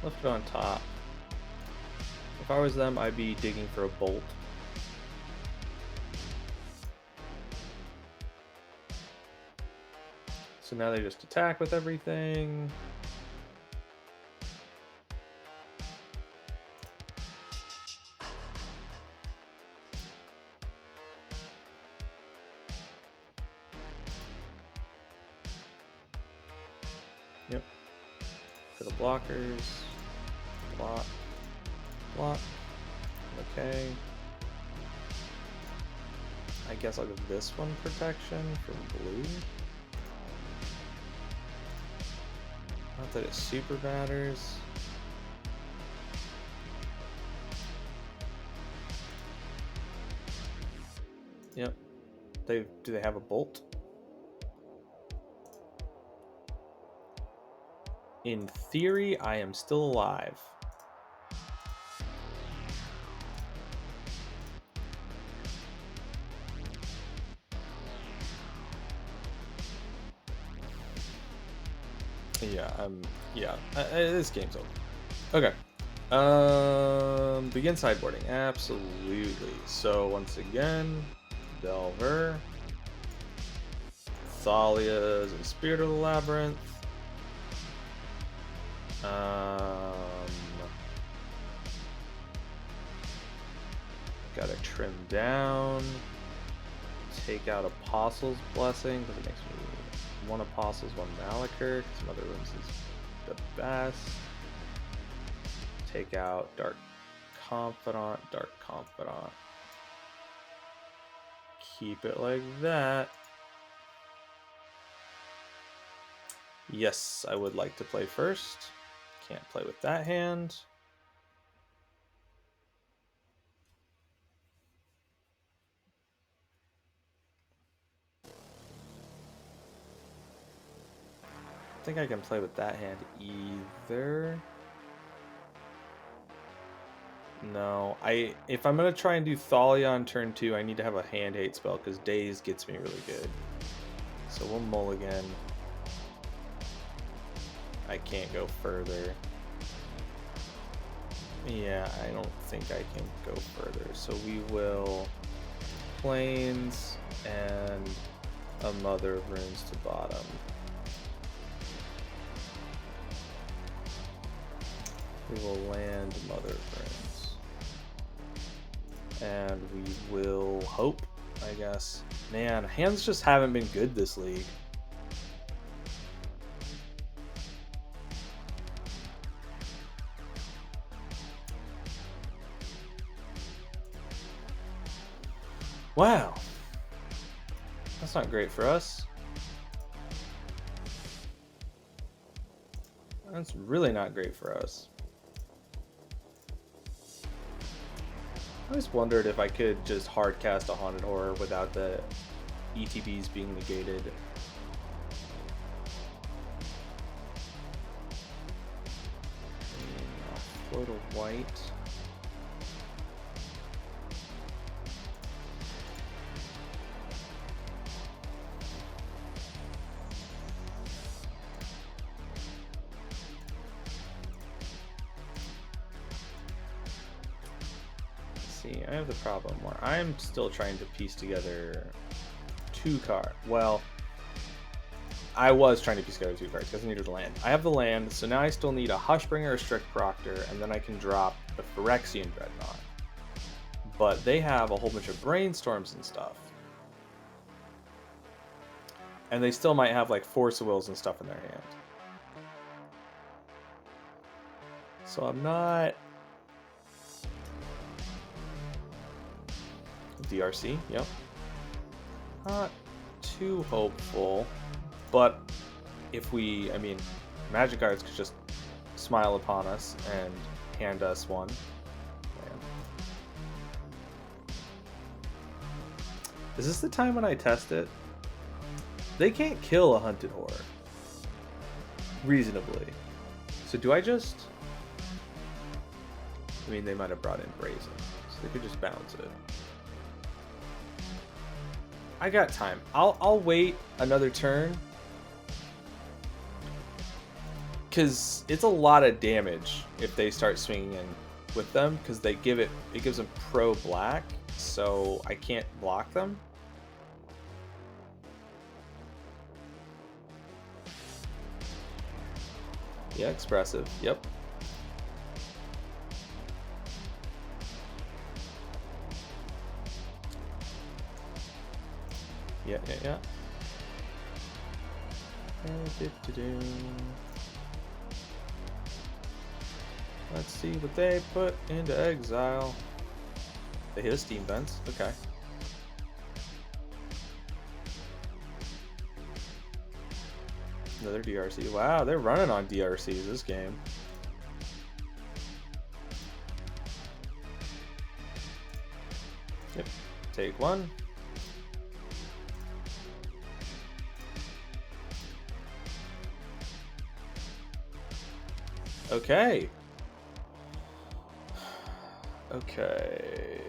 Left it on top. If I was them, I'd be digging for a bolt. So now they just attack with everything. Yep. For the blockers. Block. Block. Okay. I guess I'll give this one protection from blue. Not that it super matters. Yep. Do they have a bolt? In theory, I am still alive. Yeah, this game's over. Okay. Begin sideboarding. Absolutely. So once again, Delver. Thalia's and Spirit of the Labyrinth. Gotta trim down. Take out Apostle's Blessing because it makes me one Apostle's, one Malachir. Some other rooms is the best. Take out Dark Confidant, Dark Confidant. Keep it like that. Yes, I would like to play first. Can't play with that hand. I think I can play with that hand either. No, if I'm gonna try and do Thalia on turn 2, I need to have a hand hate spell because Daze gets me really good. So we'll mulligan. I can't go further. Yeah, I don't think I can go further. So we will Plains and a Mother of Runes to bottom. We will land Mother of Runes. And we will hope, I guess. Man, hands just haven't been good this league. Wow. That's not great for us. That's really not great for us. I always wondered if I could just hard cast a Haunted Horror without the ETBs being negated. I'll float a white. I have the problem where I'm still trying to piece together 2 cards. Well, I was trying to piece together 2 cards because I needed a land. I have the land, so now I still need a Hushbringer, a Strict Proctor, and then I can drop the Phyrexian Dreadnought. But they have a whole bunch of Brainstorms and stuff. And they still might have like Force of Wills and stuff in their hand. So I'm not... DRC, yep. Not too hopeful, but if we, Magic Cards could just smile upon us and hand us one. Man. Is this the time when I test it? They can't kill a Hunted Horror reasonably. So do I just... they might have brought in Brazen, so they could just bounce it. I got time. I'll wait another turn. Because it's a lot of damage if they start swinging in with them. Because it gives them pro black. So I can't block them. Yeah, expressive. Yep. Yeah. Let's see what they put into exile. They hit a Steam Vents. Okay. Another DRC. Wow, they're running on DRCs this game. Yep. Take one. Okay. Okay.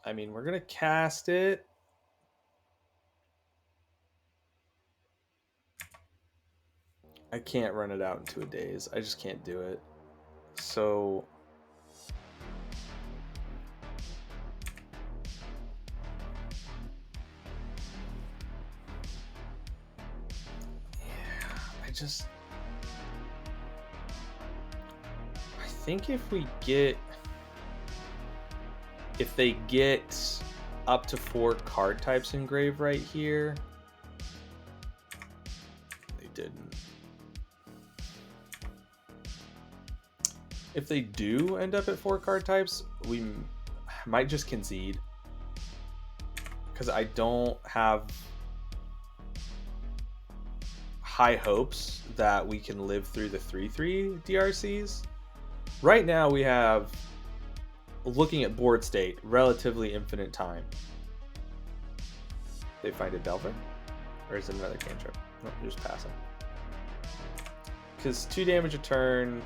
We're gonna cast it. I can't run it out into a daze. I just can't do it. So think if they get up to 4 card types engraved right here, they didn't. If they do end up at 4 card types, we might just concede, because I don't have high hopes that we can live through the 3/3 DRCs. Right now we have, looking at board state, relatively infinite time. They find a Delver? Or is it another cantrip? No, just passing. Because 2 damage a turn,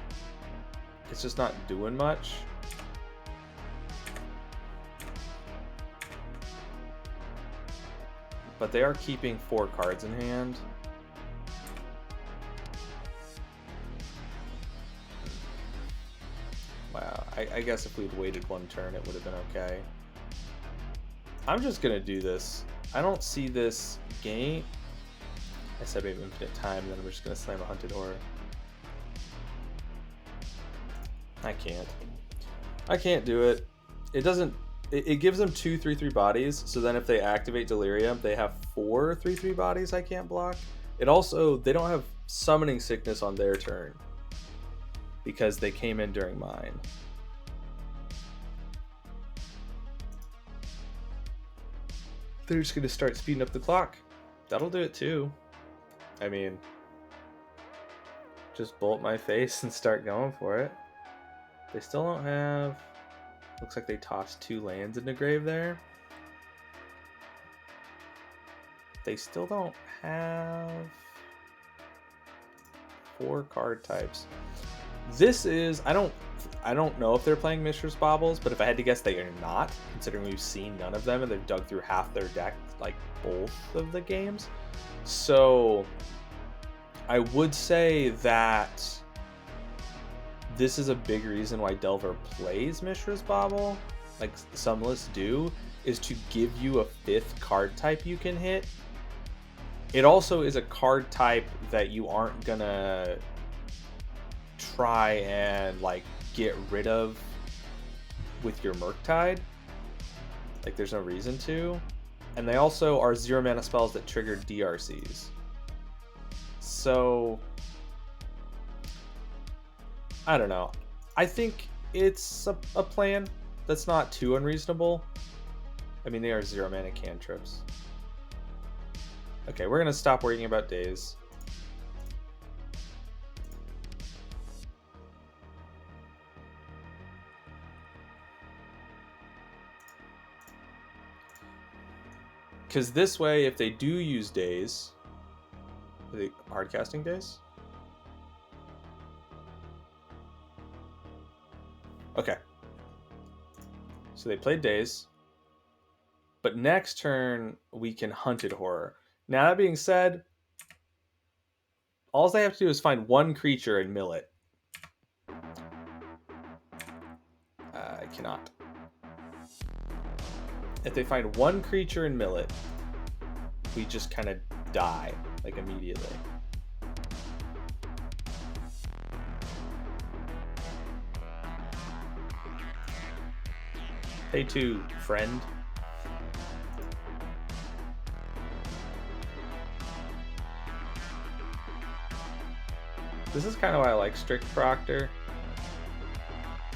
it's just not doing much. But they are keeping 4 cards in hand. Wow, I guess if we'd waited 1 turn, it would have been okay. I'm just gonna do this. I don't see this game. I said we have infinite time, and then we're just gonna slam a Hunted Horror. I can't do it. It doesn't. It gives them 2 3/3 bodies. So then if they activate Delirium, they have 4 3/3 bodies I can't block. It also, they don't have Summoning Sickness on their turn because they came in during mine. They're just gonna start speeding up the clock. That'll do it too. I mean, just bolt my face and start going for it. They still don't have... Looks like they tossed 2 lands in the grave there. They still don't have 4 card types. This is... I don't know if they're playing Mishra's Baubles, but if I had to guess, they are not, considering we've seen none of them and they've dug through half their deck, like both of the games. So I would say that this is a big reason why Delver plays Mishra's Bauble, like some lists do, is to give you a 5th card type you can hit. It also is a card type that you aren't gonna try and like get rid of with your Murktide. Like there's no reason to. And they also are 0 mana spells that trigger DRCs. So I don't know. I think it's a plan that's not too unreasonable. I mean, they are 0 mana cantrips. Okay, we're gonna stop worrying about days. Because this way, if they do use days, are they hard casting days? Okay. So they played days. But next turn, we can Hunted Horror. Now, that being said, all they have to do is find 1 creature and mill it. I cannot. If they find 1 creature and mill it, we just kind of die, like, immediately. Pay 2, friend. This is kind of why I like Strict Proctor.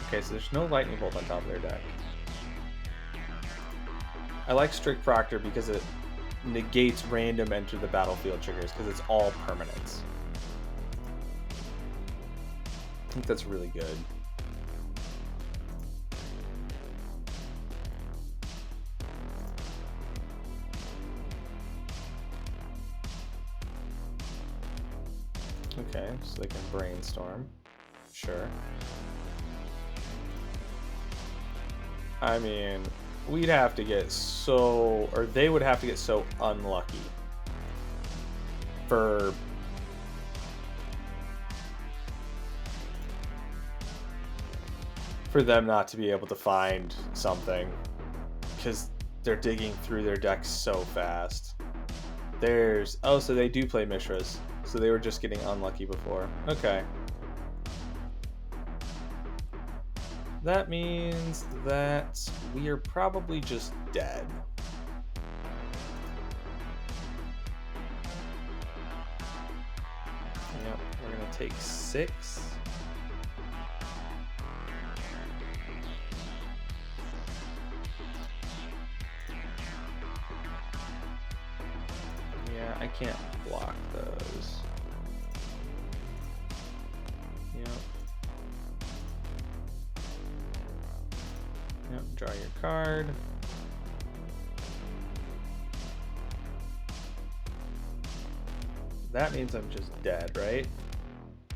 Okay, so there's no Lightning Bolt on top of their deck. I like Strict Proctor because it negates random enter the battlefield triggers, because it's all permanents. I think that's really good. Okay, so they can brainstorm. Sure. I mean, we'd have to get so, or they would have to get so unlucky for them not to be able to find something, because they're digging through their decks so fast. There's, oh, so they do play Mishras. So they were just getting unlucky before. Okay. That means that we are probably just dead. Yep, we're gonna take 6. Yeah, I can't block those. Yep. Yep, draw your card. That means I'm just dead, right?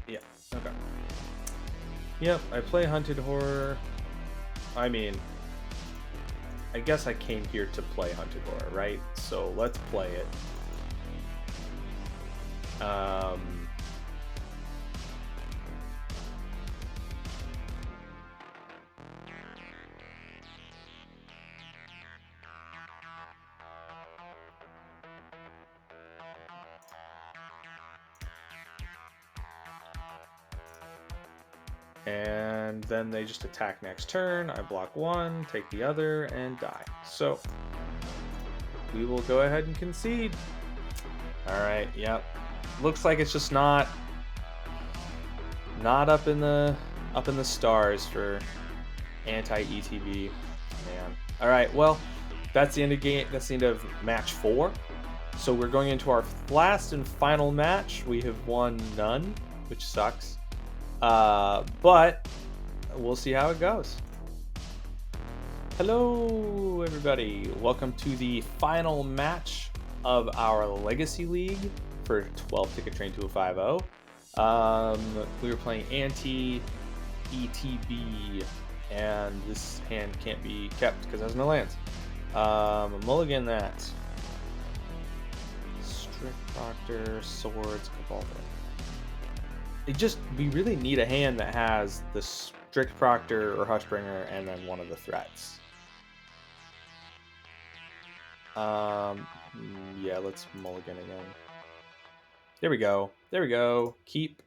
Yeah, okay. Yep, I play Hunted Horror. I mean, I guess I came here to play Hunted Horror, right? So let's play it. And then they just attack next turn. I block 1, take the other, and die. So we will go ahead and concede. All right, yep. Looks like it's just not up in the stars for anti-ETB, man. All right, well, that's the end of game. That's the end of match 4. So we're going into our last and final match. We have won none, which sucks. But we'll see how it goes. Hello, everybody. Welcome to the final match of our Legacy League for 12 Ticket Train 2050. We were playing anti-ETB, and this hand can't be kept because it has no lands. Mulligan that. Strict Proctor, Swords, Cabal. We really need a hand that has the Strict Proctor or Hushbringer and then one of the threats. Yeah, let's mulligan again. There we go. There we go. Keep.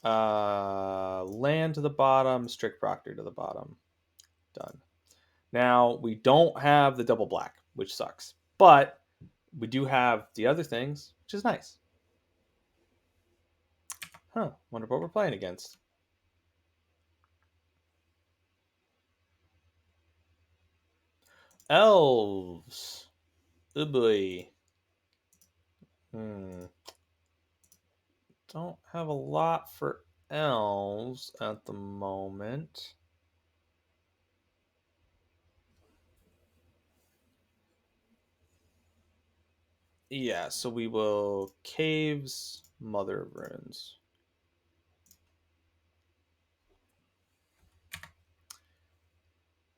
Land to the bottom, Strict Proctor to the bottom. Done. Now, we don't have the double black, which sucks. But we do have the other things, which is nice. Huh, wonder what we're playing against. Elves. Oh boy. Don't have a lot for elves at the moment. Yeah, so we will Caves, Mother of Runes.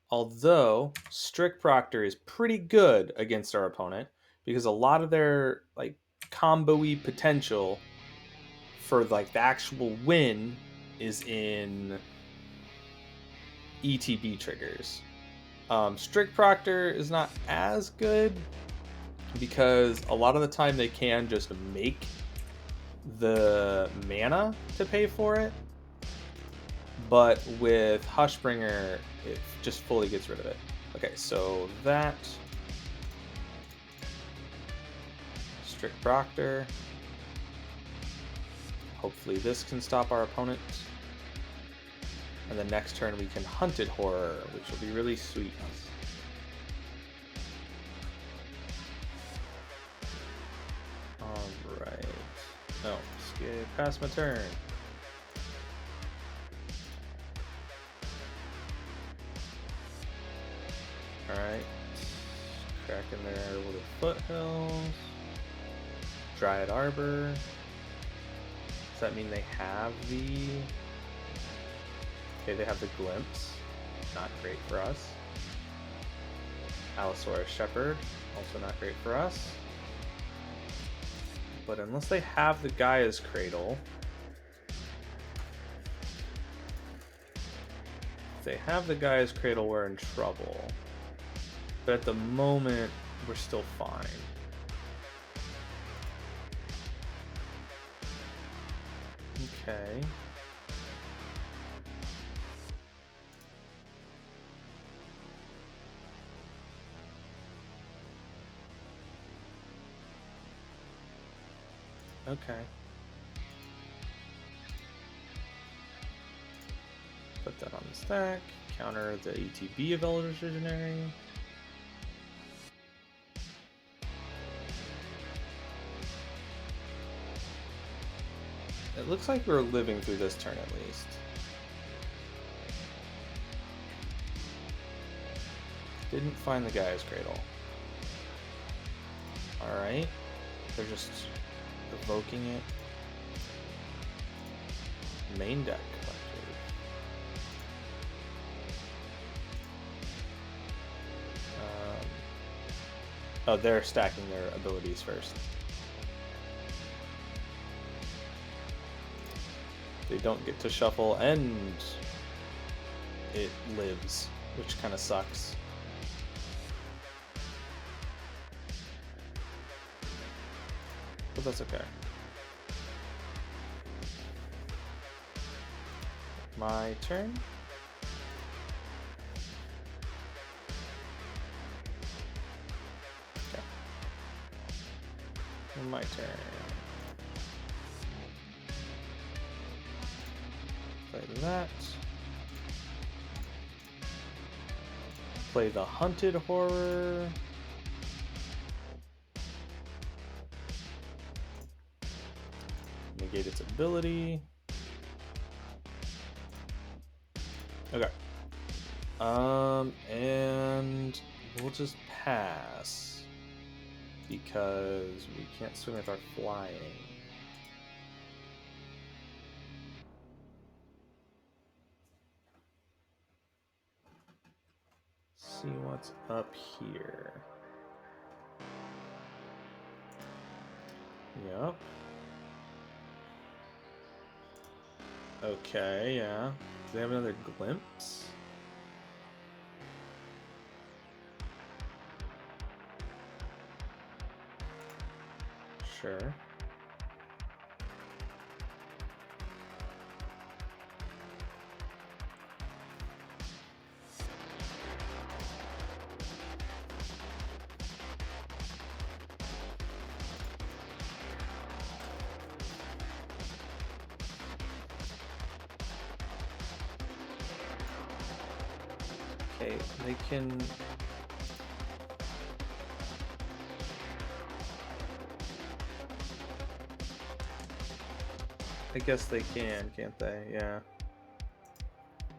Although Strict Proctor is pretty good against our opponent because a lot of their like combo-y potential for like the actual win is in ETB triggers. Strict Proctor is not as good because a lot of the time they can just make the mana to pay for it. But with Hushbringer, it just fully gets rid of it. Okay, so that. Strict Proctor. Hopefully this can stop our opponent. And the next turn we can Hunted Horror, which will be really sweet. Alright. No, skip past my turn. Alright. Crack in there with a Foothills. Dryad Arbor. Does that mean they have the... Okay, they have the Glimpse. Not great for us. Allosaurus Shepherd. Also not great for us. But unless they have the Gaia's Cradle... If they have the Gaia's Cradle, we're in trouble. But at the moment, we're still fine. Okay. Okay. Put that on the stack. Counter the ETB of Elder's Visionary. It looks like we're living through this turn at least. Didn't find the Gaia's Cradle. Alright. They're just evoking it. Main deck collector. Oh, they're stacking their abilities first. They don't get to shuffle, and it lives, which kind of sucks. But that's okay. My turn. Okay. My turn. Play that. Play the Hunted Horror. Negate its ability. Okay. And we'll just pass because we can't swing with our flying. See what's up here. Yep. Okay, yeah. Do they have another glimpse? Sure. Okay, they can... I guess they can, can't they? Yeah.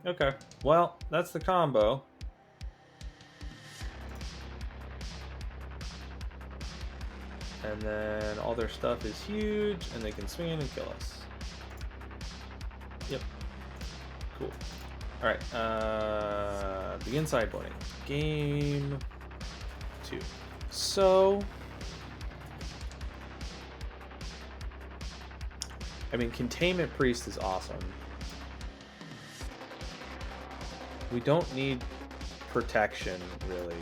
Okay, well, that's the combo. And then all their stuff is huge, and they can swing in and kill us. Yep. Cool. Alright, begin sideboarding. Game 2. So... I mean, Containment Priest is awesome. We don't need protection, really.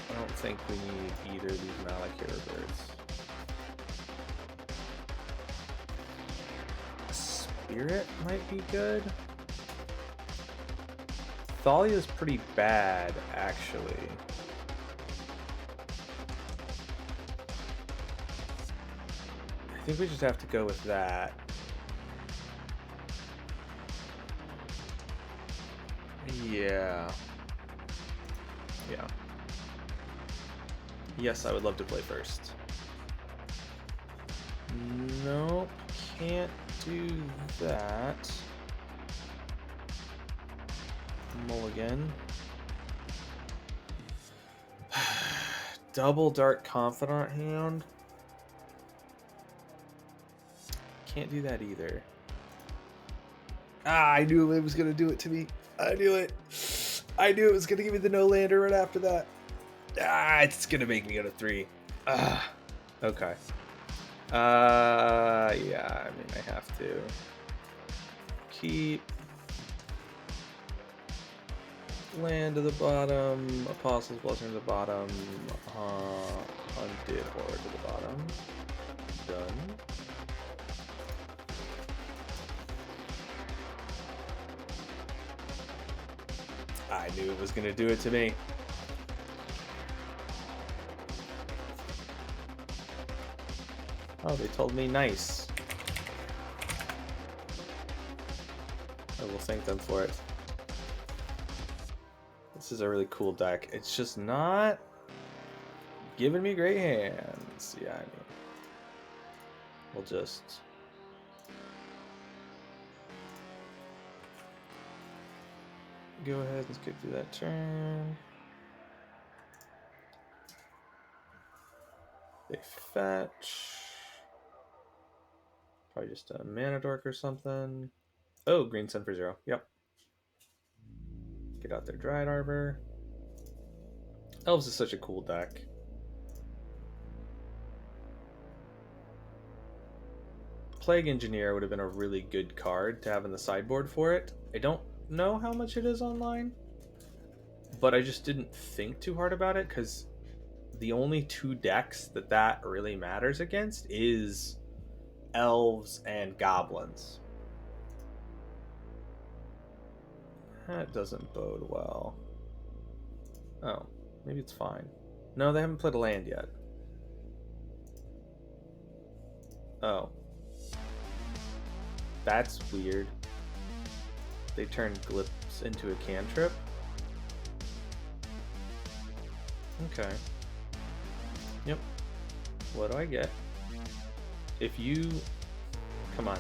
I don't think we need either of these Malakir birds. Spirit might be good. Thalia's pretty bad, actually. I think we just have to go with that. Yeah. Yeah. Yes, I would love to play first. Nope, can't do that. Mulligan. Double Dark Confidant hand. Can't do that either. Ah, I knew it was gonna do it to me. I knew it. I knew it was gonna give me the no lander right after that. Ah, it's gonna make me go to 3. Ah, okay. Yeah, I mean, I have to keep land to the bottom, Apostle's Blessing to the bottom, Hunted Horror to the bottom. Done. I knew it was going to do it to me. Oh, they told me nice. I will thank them for it. This is a really cool deck. It's just not giving me great hands. Yeah, I mean, we'll just... go ahead and skip through that turn. They fetch. Probably just a mana dork or something. Oh, green sun for 0. Yep. Get out their Dryad Arbor. Elves is such a cool deck. Plague Engineer would have been a really good card to have in the sideboard for it. I don't know how much it is online, but I just didn't think too hard about it because the only 2 decks that really matters against is elves and goblins. That doesn't bode well. Oh, maybe it's fine. No, they haven't played a land yet. Oh. That's weird. They turned Glips into a cantrip. Okay. Yep. What do I get? If you... Come on.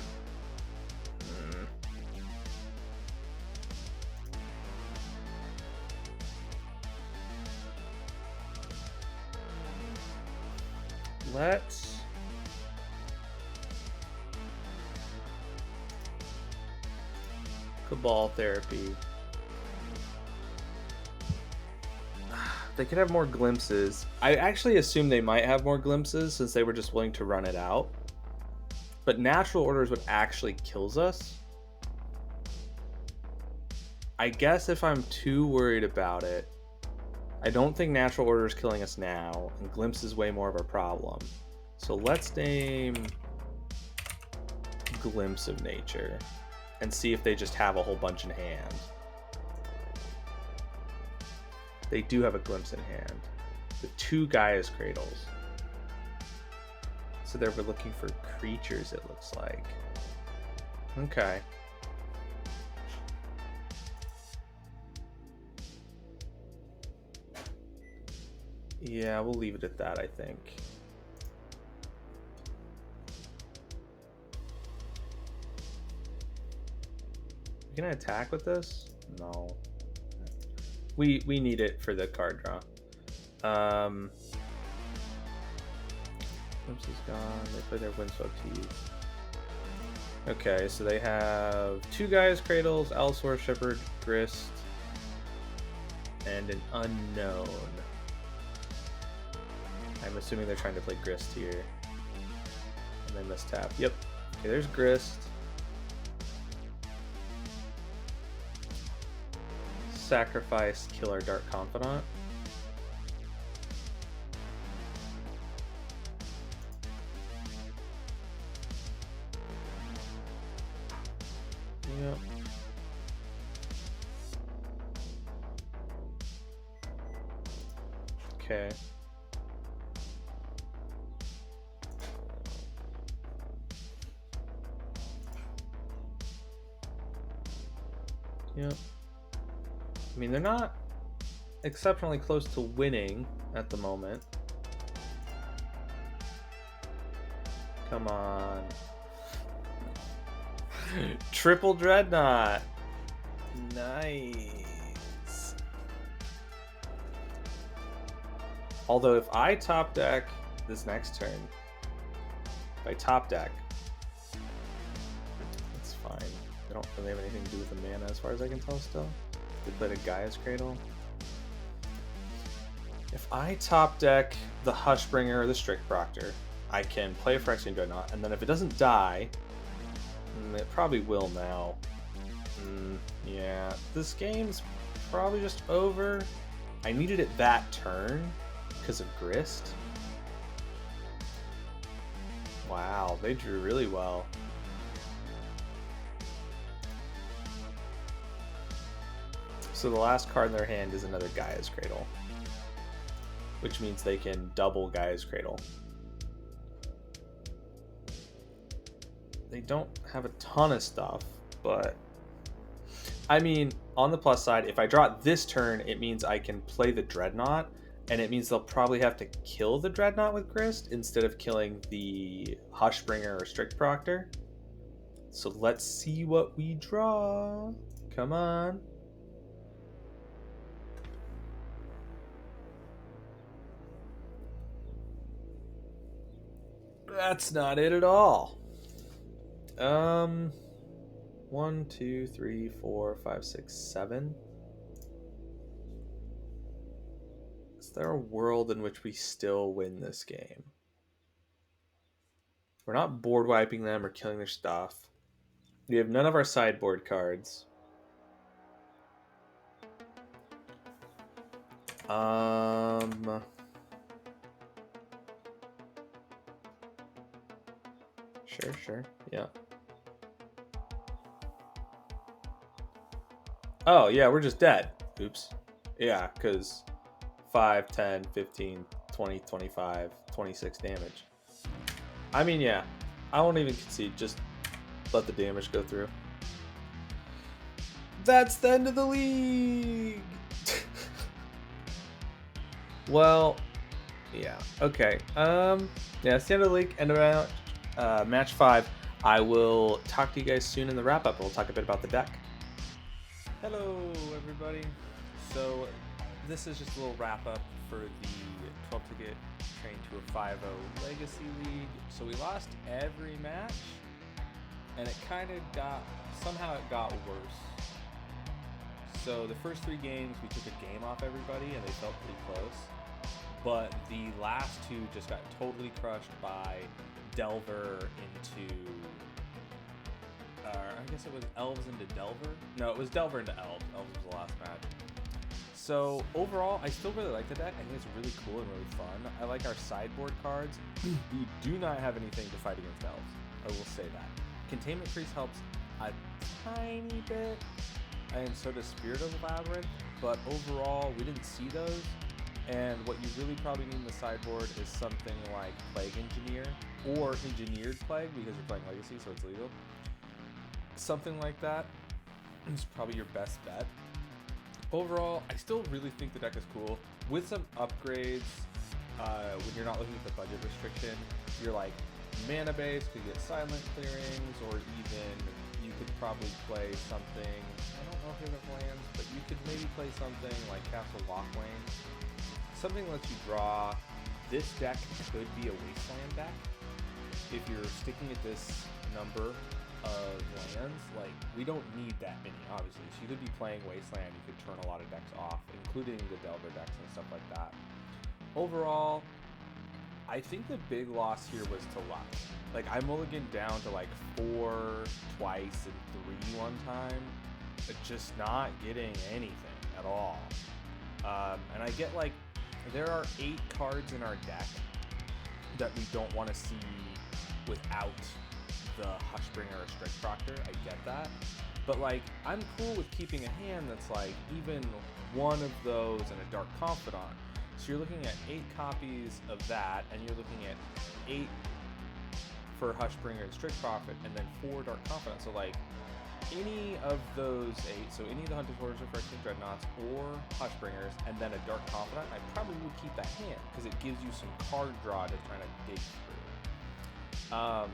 Let's... Cabal Therapy. They could have more glimpses. I actually assume they might have more glimpses since they were just willing to run it out. But Natural Order is what actually kills us. I guess if I'm too worried about it, I don't think Natural Order is killing us now, and Glimpse is way more of a problem. So let's name Glimpse of Nature and see if they just have a whole bunch in hand. They do have a Glimpse in hand. The 2 Gaia's Cradles. So they were looking for creatures, it looks like. Okay. Yeah, we'll leave it at that, I think. Can I attack with this? No. We need it for the card draw. Glimpse is gone. They play their Windswept Heath. Okay, so they have 2 Gaia's Cradles, Allosaurus Shepherd, Grist, and an Unknown. I'm assuming they're trying to play Grist here. And they mistap. Yep. Okay, there's Grist. Sacrifice, kill our Dark Confidant. Yep. Okay. Yep. I mean, they're not exceptionally close to winning at the moment. Come on. Triple Dreadnought. Nice. Although if I top deck this next turn, if I top deck, it's fine. They don't really have anything to do with the mana as far as I can tell still. They played a Gaia's Cradle. If I top deck the Hushbringer or the Strict Proctor, I can play a Phyrexian Dreadnought, and then if it doesn't die, it probably will now. Yeah, this game's probably just over. I needed it that turn because of Grist. Wow, they drew really well. So So the last card in their hand is another Gaia's Cradle, which means they can double Gaia's Cradle. They don't have a ton of stuff, but I mean, on the plus side, if I draw it this turn, it means I can play the Dreadnought, and it means they'll probably have to kill the Dreadnought with Grist instead of killing the Hushbringer or Strict Proctor. So let's see what we draw. Come on. That's not it at all. 1, 2, 3, 4, 5, 6, 7. Is there a world in which we still win this game? We're not board wiping them or killing their stuff. We have none of our sideboard cards. Sure. Yeah. Oh, yeah, we're just dead. Oops. Yeah, because 5, 10, 15, 20, 25, 26 damage. I mean, yeah. I won't even concede. Just let the damage go through. That's the end of the league! Well, yeah. Okay. Yeah, it's the end of the league. End of match 5. I will talk to you guys soon in the wrap-up. We'll talk a bit about the deck. Hello, everybody. So, this is just a little wrap-up for the 12-ticket train to a 5-0 Legacy League. So, we lost every match, and it kind of somehow it got worse. So, the first 3 games, we took a game off everybody, and they felt pretty close. But the last 2 just got totally crushed by Delver into... I guess it was Elves into Delver? No, it was Delver into Elves. Elves was the last match. So, overall, I still really like the deck. I think it's really cool and really fun. I like our sideboard cards. We do not have anything to fight against Elves. I will say that. Containment Priest helps a tiny bit, and so does Spirit of the Labyrinth. But overall, we didn't see those. And what you really probably need in the sideboard is something like Plague Engineer or Engineered Plague, because you're playing Legacy, so it's legal. Something like that is probably your best bet. Overall, I still really think the deck is cool. With some upgrades, when you're not looking at the budget restriction, you're like mana base, could get silent clearings, or even you could probably play something, I don't know if you have lands, but you could maybe play something like Castle Lockwayne. Something lets you draw. This deck could be a Wasteland deck. If you're sticking at this number of lands, like, we don't need that many, obviously. So you could be playing Wasteland, you could turn a lot of decks off, including the Delver decks and stuff like that. Overall, I think the big loss here was to luck. Like, I mulliganed down to like 4 twice and 3 one time, but just not getting anything at all. And I get like, there are 8 cards in our deck that we don't want to see without the Hushbringer or Strict Proctor. I get that. But like, I'm cool with keeping a hand that's like even one of those and a Dark Confidant. So you're looking at 8 copies of that, and you're looking at 8 for Hushbringer and Strict Prophet, and then 4 Dark Confidant. So like, any of those 8, so any of the Hunter's Orders, Refreshing Dreadnoughts, or Hushbringers, and then a Dark Confidant, I probably would keep that hand, because it gives you some card draw to kind of dig through.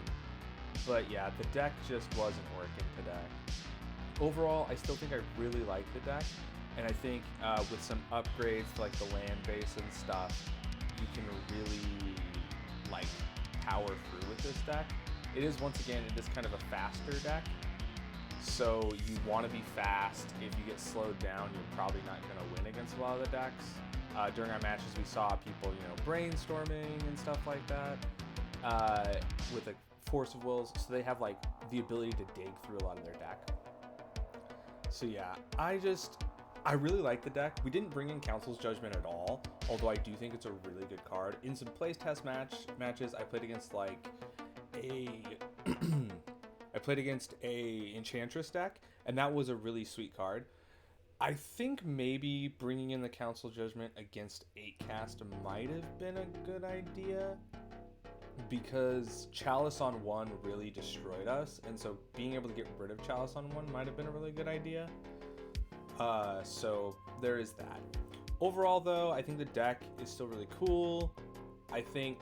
But yeah, the deck just wasn't working today. Overall, I still think I really like the deck, and I think with some upgrades to like the land base and stuff, you can really like power through with this deck. It is, once again, it is kind of a faster deck. So you want to be fast. If you get slowed down, you're probably not going to win against a lot of the decks. During our matches, we saw people, brainstorming and stuff like that with a Force of Wills. So they have like the ability to dig through a lot of their deck. So yeah, I really like the deck. We didn't bring in Council's Judgment at all, although I do think it's a really good card. In some playtest matches, I played against like I played against a Enchantress deck, and that was a really sweet card. I think maybe bringing in the Council Judgment against 8-cast might have been a good idea, because Chalice on 1 really destroyed us, and so being able to get rid of Chalice on 1 might have been a really good idea. So there is that. Overall, though, I think the deck is still really cool. I think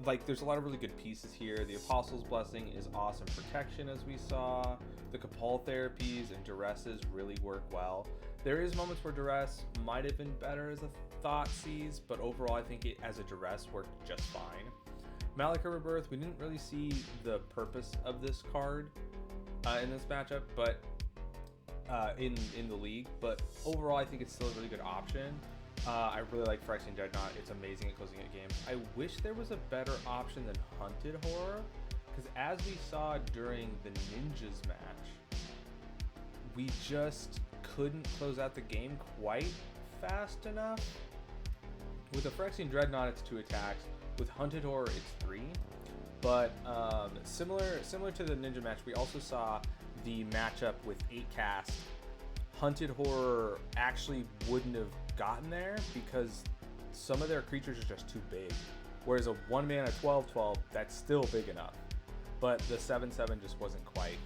like there's a lot of really good pieces here. The Apostle's Blessing is awesome protection, as we saw. The Capal therapies and duresses really work well. There is moments where duress might have been better as a Thoughtseize, but overall I think it as a duress worked just fine. Malika Rebirth, we didn't really see the purpose of this card in this matchup, but in the league, but overall I think it's still a really good option. I really like Phyrexian Dreadnought. It's amazing at closing out games. I wish there was a better option than Hunted Horror, because as we saw during the Ninjas match, we just couldn't close out the game quite fast enough. With the Phyrexian Dreadnought, it's 2 attacks. With Hunted Horror, it's 3. But similar to the Ninja match, we also saw the matchup with 8-cast. Hunted Horror actually wouldn't have gotten there because some of their creatures are just too big. Whereas a 1-mana 12/12, that's still big enough. But the 7/7 just wasn't quite.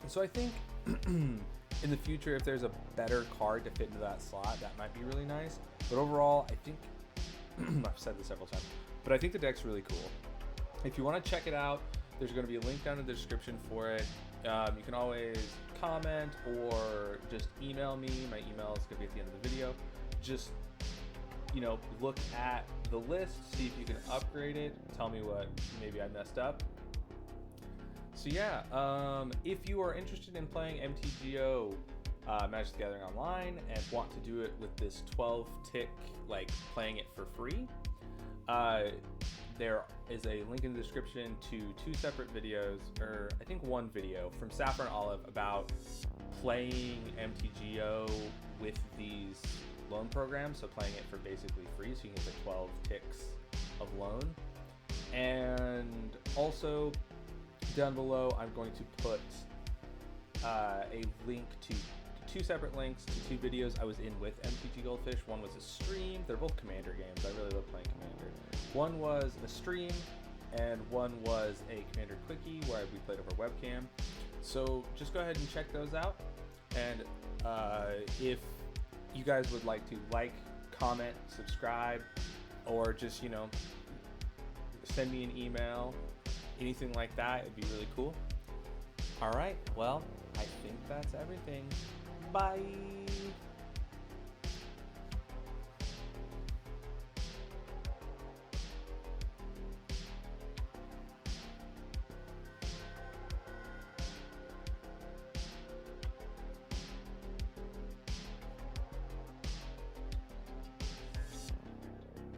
So I think in the future, if there's a better card to fit into that slot, that might be really nice. But overall, I think, I've said this several times, but I think the deck's really cool. If you want to check it out, there's going to be a link down in the description for it. You can always comment or just email me. My email is going to be at the end of the video. Just, look at the list, see if you can upgrade it, tell me what maybe I messed up. So yeah, if you are interested in playing MTGO Magic the Gathering Online and want to do it with this 12-tick, playing it for free, there is a link in the description to 2 separate videos, or I think 1 video from Sapphire and Olive about playing MTGO with these loan programs, so playing it for basically free, so you can get the 12 ticks of loan. And also down below, I'm going to put a link to 2 separate links to 2 videos I was in with MTGGoldfish. One was a stream. They're both Commander games. I really love playing Commander. One was a stream, and one was a Commander Quickie where we played over webcam. So just go ahead and check those out. And if you guys would like to comment, subscribe, or just, send me an email, anything like that, it'd be really cool. All right, well, I think that's everything. Bye.